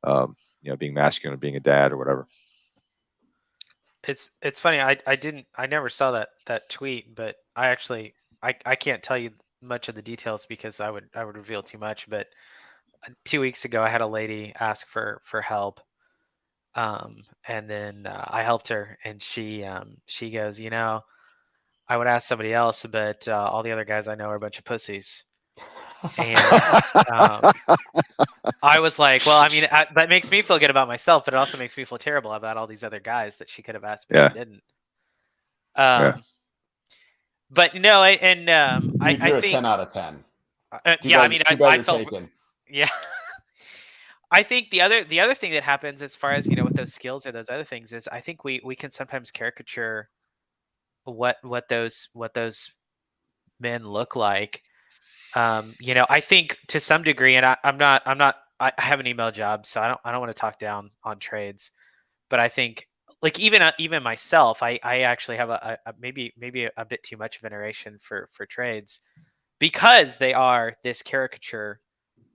you know, being masculine, or being a dad, or whatever.
It's funny. I never saw that tweet, but I can't tell you much of the details because I would reveal too much. But 2 weeks ago, I had a lady ask for help, and then I helped her, and she goes, you know, I would ask somebody else, but all the other guys I know are a bunch of pussies. And I was like, well, I mean, that makes me feel good about myself, but it also makes me feel terrible about all these other guys that she could have asked, but she
Yeah,
didn't.
yeah.
But no,
Dude,
I
you're a
think,
10 out of 10.
yeah, I mean,
Too bad
I
you're
felt,
taken.
yeah. I think the other thing that happens as far as, you know, with those skills or those other things is I think we can sometimes caricature what those men look like. You know, I think to some degree, and I have an email job, so I don't want to talk down on trades, but I think like even myself, I actually have maybe a bit too much veneration for trades because they are this caricature.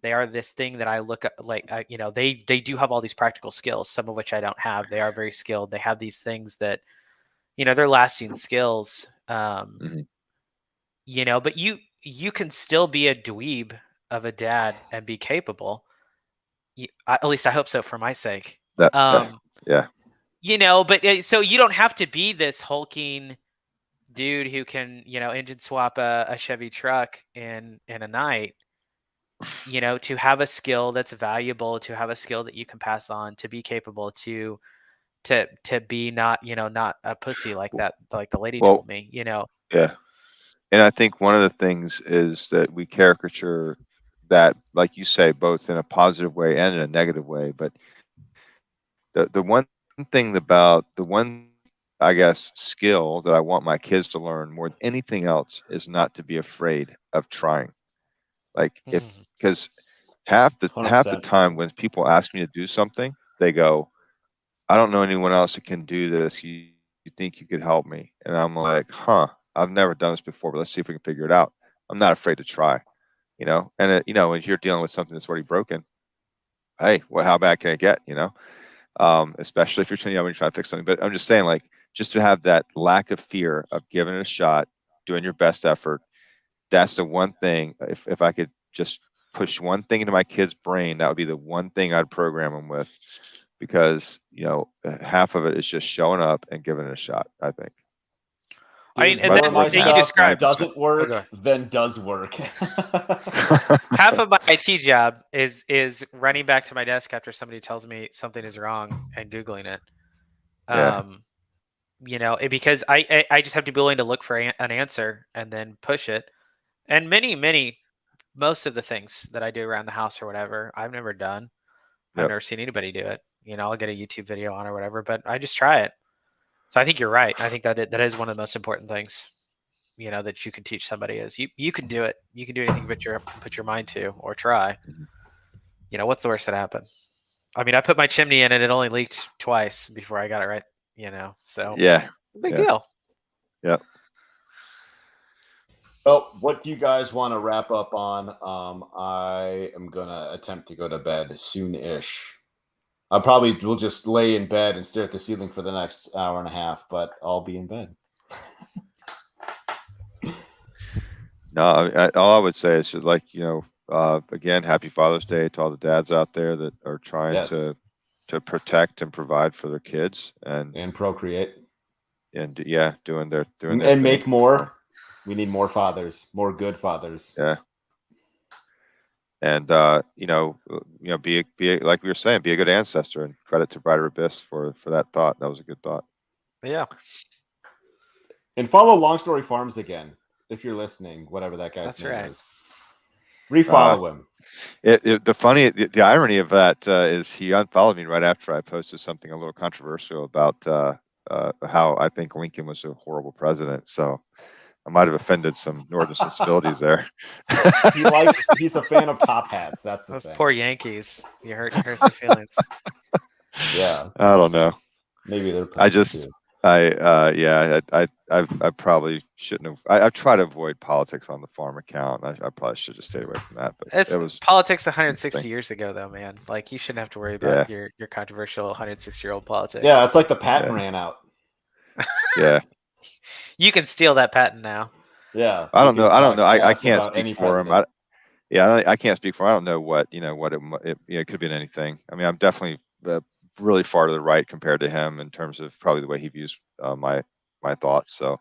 They are this thing that I look at like you know, they do have all these practical skills, some of which I don't have. They are very skilled. They have these things that, you know, they're lasting skills.
Mm-hmm.
you know, but you can still be a dweeb of a dad and be capable. At least I hope so for my sake.
That, yeah.
You know, but so you don't have to be this hulking dude who can, you know, engine swap a Chevy truck in a night, you know, to have a skill that's valuable, to have a skill that you can pass on, to be capable, to be not, you know, not a pussy like that, like the lady
Well,
told me, you know.
yeah. And I think one of the things is that we caricature that, like you say, both in a positive way and in a negative way. But the one thing about the one, I guess, skill that I want my kids to learn more than anything else is not to be afraid of trying. Like if,
Mhm.
because half the
100%.
time when people ask me to do something, they go, I don't know anyone else that can do this. You think you could help me? And I'm like, huh, I've never done this before, but let's see if we can figure it out. I'm not afraid to try, you know? And you know, when you're dealing with something that's already broken, hey, how bad can it get? You know, especially if you're trying, when you're trying to fix something. But I'm just saying, like, just to have that lack of fear of giving it a shot, doing your best effort. That's the one thing. If I could just push one thing into my kid's brain, that would be the one thing I'd program them with, because you know half of it is just showing up and giving it a shot. I think.
I mean,
Dude,
and
more of
that's
my
you
stuff
described.
doesn't
Oh, go
work
ahead.
than does work.
Half of my IT job is running back to my desk after somebody tells me something is wrong and Googling it.
Yeah.
You know, because I just have to be willing to look for an answer and then push it. And most of the things that I do around the house or whatever, I've never done. I've
Yep.
never seen anybody do it. You know, I'll get a YouTube video on or whatever, but I just try it. So I think you're right. I think that that is one of the most important things, you know, that you can teach somebody is you can do it. You can do anything but put your mind to or try.
Mhm.
You know, what's the worst that happened? I mean, I put my chimney in and it only leaked twice before I got it right, you know. So
Yeah.
big
Yeah.
deal.
Yep.
Well, what do you guys want to wrap up on? I am gonna attempt to go to bed soon-ish. I probably will just lay in bed and stare at the ceiling for the next hour and a half, but I'll be in bed.
No, all I would say is just, like, you know, again, happy Father's Day to all the dads out there that are trying
Yes,
to protect and provide for their kids,
and procreate
and yeah, doing their
and
thing.
make more. We need more fathers, more good fathers.
Yeah. And you know, be like we were saying, be a good ancestor, and credit to Brighter Abyss for that thought. That was a good thought.
Yeah.
And follow Long Story Farms again if you're listening. Whatever that guy's
That's
name
right.
is, refollow him.
The irony of that is he unfollowed me right after I posted something a little controversial about how I think Lincoln was a horrible president. So I might have offended some northern sensibilities there.
He's a fan of top hats. That's the
Those
thing.
poor Yankees. You hurt their feelings.
Yeah,
I don't know.
maybe they're
I
pussies
just
too.
I probably shouldn't have. I try to avoid politics on the farm account. I probably should just stay away from that. But
It's
it was
politics 160
interesting.
years ago, though, man. Like you shouldn't have to worry about
Yeah,
your controversial 160-year-old politics.
Yeah, it's like the patent
yeah,
ran out.
yeah.
You can steal that patent now.
Yeah,
I
you
don't know.
could
I don't know.
talk
I
ass
can't
about
speak
any
for him.
president.
I can't speak for him. I don't know what it could have been anything. I mean, I'm definitely really far to the right compared to him in terms of probably the way he views my thoughts. So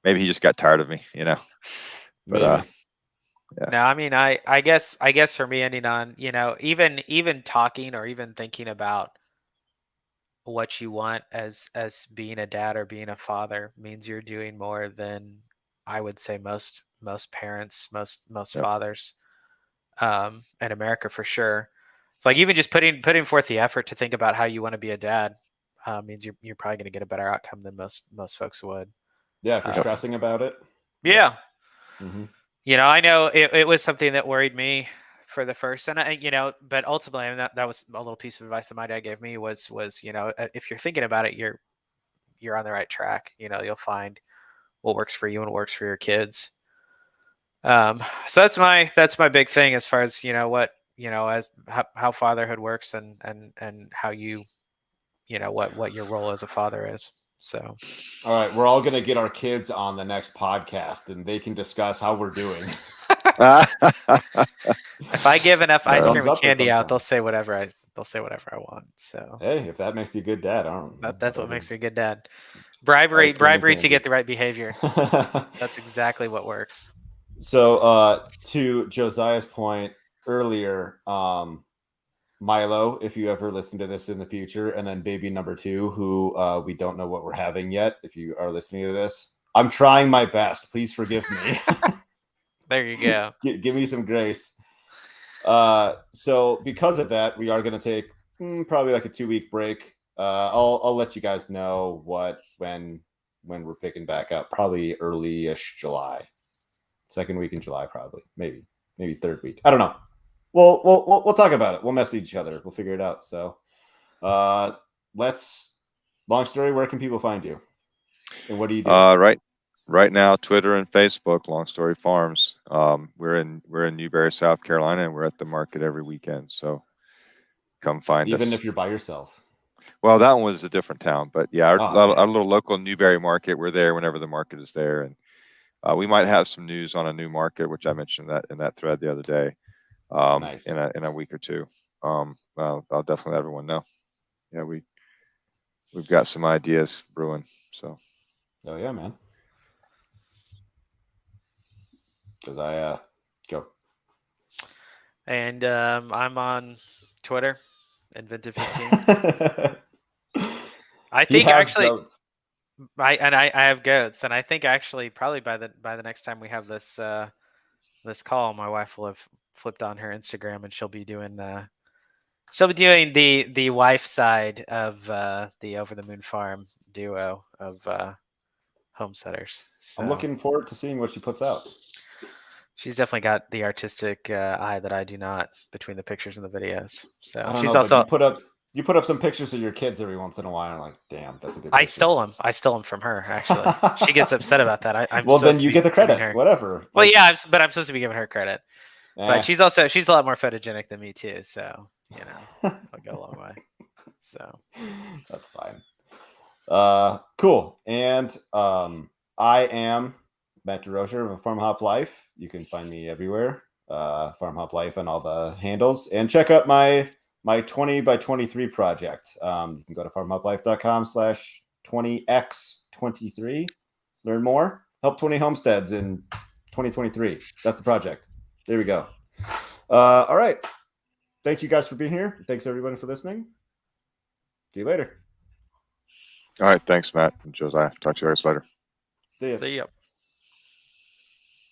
maybe he just got tired of me, you know. But
Maybe.
yeah,
No, I mean, I guess for me, ending on, you know, even talking or even thinking about what you want as being a dad or being a father means you're doing more than I would say most parents, most
yep,
fathers in America for sure. It's like even just putting forth the effort to think about how you want to be a dad means you're probably going to get a better outcome than most folks would.
Yeah, if you're
yep,
Um,
stressing about it.
yeah,
Mm-hmm.
you know, I know it was something that worried me for the first, and you know, but ultimately, and that was a little piece of advice that my dad gave me was you know, if you're thinking about it, you're on the right track. You know, you'll find what works for you and what works for your kids. So that's my big thing as far as, you know, what, you know, as how fatherhood works and how you know what your role as a father is. So
All right, we're all gonna get our kids on the next podcast, and they can discuss how we're doing.
if I give enough ice
Thumbs
cream and
up or
candy
thumbs
out,
down?
they'll say whatever I want. So
Hey, if that makes you a good dad, I don't.
that's what makes me a good dad. Bribery
Ice cream and
to
candy.
get the right behavior. That's exactly what works.
So, to Josiah's point earlier, Milo, if you ever listen to this in the future, and then baby number 2, who we don't know what we're having yet. If you are listening to this, I'm trying my best. Please forgive me.
There you go.
Give me some grace. So because of that, we are going to take probably like a 2-week break. I'll let you guys know when we're picking back up. Probably early-ish July, 2nd week in July, probably maybe 3rd week. I don't know. We'll talk about it. We'll message each other. We'll figure it out. So, long story. Where can people find you? And what do you do?
Right now, Twitter and Facebook, Long Story Farms. We're in Newberry, South Carolina, and we're at the market every weekend. So come find us.
Even if you're by yourself.
Well, that one was a different town, but yeah, our
okay.
little local Newberry market, we're there whenever the market is there, and we might have some news on a new market, which I mentioned that in that thread the other day.
Nice.
In a week or two. I'll definitely let everyone know. Yeah, we've got some ideas brewing. So.
Oh yeah, man. Josiah, go.
And I'm on Twitter, Inventive15. I think actually,
goats.
I have goats, and I think actually probably by the next time we have this this call, my wife will have flipped on her Instagram, and she'll be doing the wife side of the Over the Moon Farm duo of homesteaders. So
I'm looking forward to seeing what she puts out.
she's definitely got the artistic eye that I do not between the pictures and the videos. So
I don't
she's
know,
also
but you put up some pictures of your kids every once in a while. And I'm like, damn, that's a good picture.
I stole them from her. Actually, she gets upset about that. I'm
well, then
supposed to
you
be
get the
giving
credit.
her.
Whatever.
Well, yeah, but I'm supposed to be giving her credit.
Eh,
But she's a lot more photogenic than me too. So I'll go a long way. So
that's fine. Cool. And I am Matt DeRocher of Farm Hop Life. You can find me everywhere. Farm Hop Life on all the handles, and check out my 20 by 23 project. You can go to farmhoplife.com/20x23. Learn more. Help 20 homesteads in 2023. That's the project. There we go. All right. Thank you guys for being here. Thanks everybody for listening. See you later.
All right. Thanks, Matt and Josiah. Talk to you guys later.
See ya.
see ya.